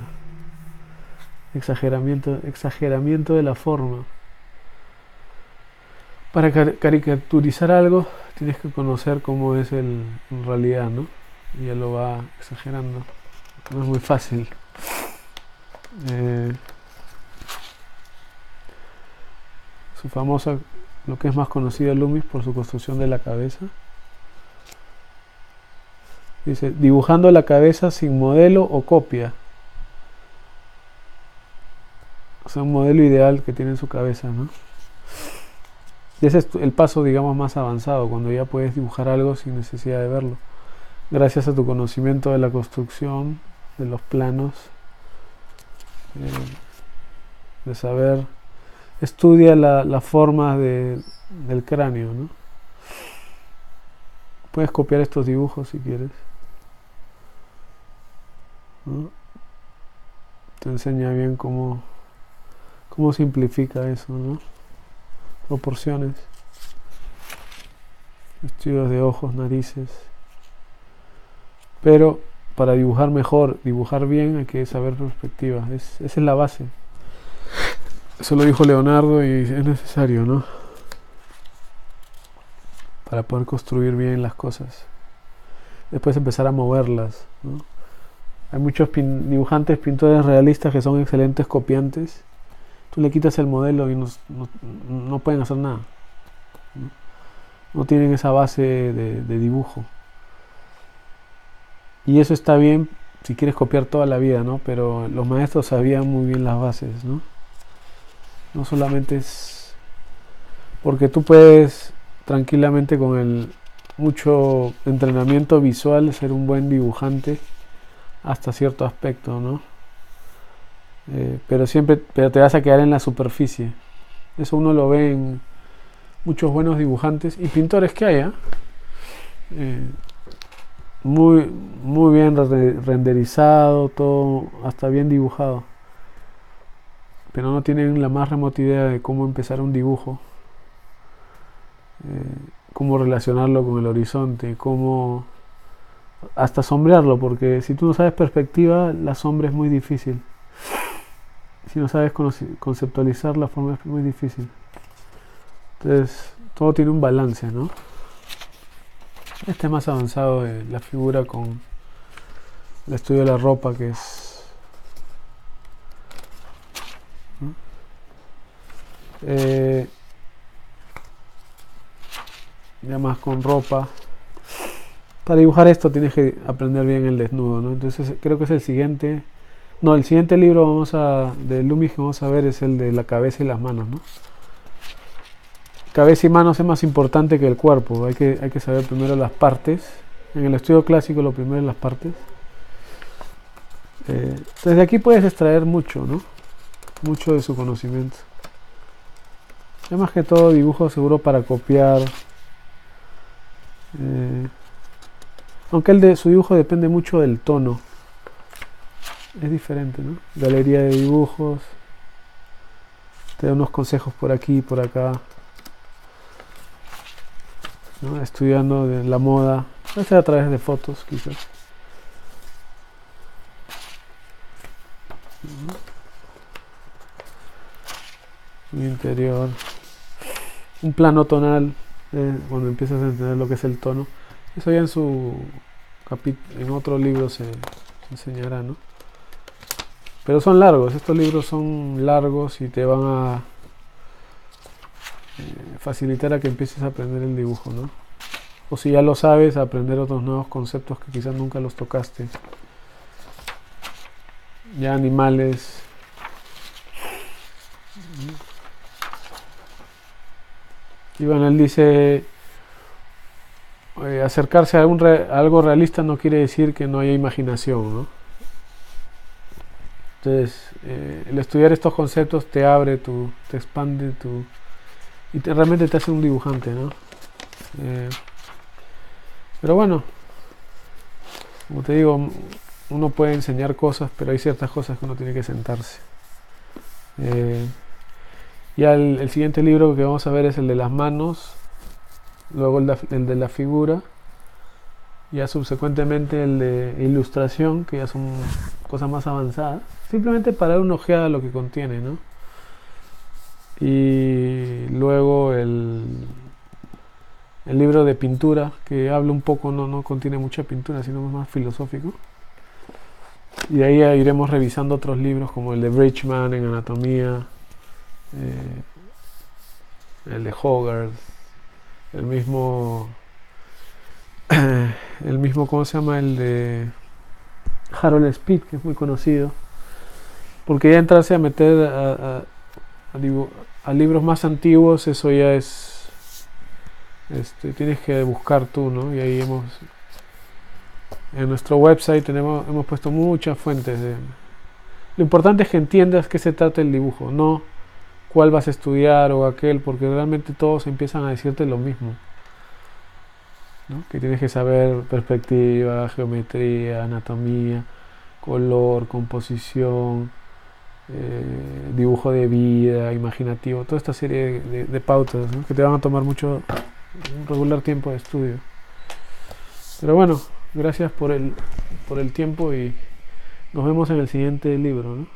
Exageramiento de la forma. Para caricaturizar algo tienes que conocer cómo es en realidad, ¿no? Y él lo va exagerando. No es muy fácil. Su famosa, lo que es más conocido Loomis por su construcción de la cabeza. Dice, dibujando la cabeza sin modelo o copia. O sea, un modelo ideal que tiene en su cabeza, ¿no? Y ese es el paso, digamos, más avanzado, cuando ya puedes dibujar algo sin necesidad de verlo. Gracias a tu conocimiento de la construcción, de los planos, de saber, estudia la forma del cráneo, ¿no? Puedes copiar estos dibujos si quieres, ¿no? Te enseña bien cómo simplifica eso, ¿no? Proporciones. estudios de ojos, narices. Pero para dibujar mejor, dibujar bien, hay que saber perspectiva. Esa es la base. Eso lo dijo Leonardo y es necesario, ¿no? Para poder construir bien las cosas. Después empezar a moverlas, ¿no? Hay muchos dibujantes, pintores realistas que son excelentes copiantes. Tú le quitas el modelo y no pueden hacer nada. No tienen esa base de dibujo. Y eso está bien si quieres copiar toda la vida, ¿no? Pero los maestros sabían muy bien las bases, ¿no? No solamente es porque tú puedes tranquilamente con el mucho entrenamiento visual ser un buen dibujante hasta cierto aspecto, ¿no? Pero te vas a quedar en la superficie. Eso uno lo ve en muchos buenos dibujantes y pintores que hay, muy bien renderizado, todo hasta bien dibujado, pero no tienen la más remota idea de cómo empezar un dibujo, cómo relacionarlo con el horizonte, cómo hasta sombrearlo, porque si tú no sabes perspectiva, la sombra es muy difícil. Si no sabes conceptualizar, la forma es muy difícil. Entonces, todo tiene un balance, ¿no? Este es más avanzado de la figura con el estudio de la ropa, que es... ¿no? Ya más con ropa. Para dibujar esto tienes que aprender bien el desnudo, ¿no? Entonces creo que es el siguiente... No, el siguiente libro de Loomis que vamos a ver es el de la cabeza y las manos, ¿no? Cabeza y manos es más importante que el cuerpo. Hay que saber primero las partes. En el estudio clásico lo primero es las partes. Desde aquí puedes extraer mucho, ¿no? Mucho de su conocimiento. Es más que todo dibujo seguro para copiar. Aunque su dibujo depende mucho del tono. Es diferente, ¿no? Galería de dibujos. Te da unos consejos por aquí y por acá, ¿no? Estudiando de la moda. Puede ser a través de fotos, quizás. Un interior. Un plano tonal. Cuando empiezas a entender lo que es el tono. Eso ya en otro libro se enseñará, ¿no? Pero son largos, estos libros son largos y te van a facilitar a que empieces a aprender el dibujo, ¿no? O si ya lo sabes, a aprender otros nuevos conceptos que quizás nunca los tocaste. Ya animales. Y bueno, él dice, acercarse a algo realista no quiere decir que no haya imaginación, ¿no? Entonces, el estudiar estos conceptos te abre, te expande y realmente te hace un dibujante, ¿no? Pero bueno, como te digo, uno puede enseñar cosas, pero hay ciertas cosas que uno tiene que sentarse. Ya el siguiente libro que vamos a ver es el de las manos, luego el de la figura, ya subsecuentemente el de ilustración, que ya son cosas más avanzadas, simplemente para dar una ojeada a lo que contiene, ¿no? Y luego el libro de pintura, que habla un poco, no contiene mucha pintura, sino más filosófico. Y de ahí iremos revisando otros libros como el de Bridgman en anatomía, el de Hogarth, el mismo, ¿cómo se llama? El de Harold Speed, que es muy conocido. Porque ya entrarse a meter a libros más antiguos, eso ya es... tienes que buscar tú, ¿no? Y ahí en nuestro website hemos puesto muchas fuentes. Lo importante es que entiendas qué se trata el dibujo, no cuál vas a estudiar o aquel, porque realmente todos empiezan a decirte lo mismo, ¿no? Que tienes que saber perspectiva, geometría, anatomía, color, composición, dibujo de vida, imaginativo, toda esta serie de pautas, ¿no? Que te van a tomar mucho un regular tiempo de estudio. Pero bueno, gracias por el tiempo y nos vemos en el siguiente libro, ¿no?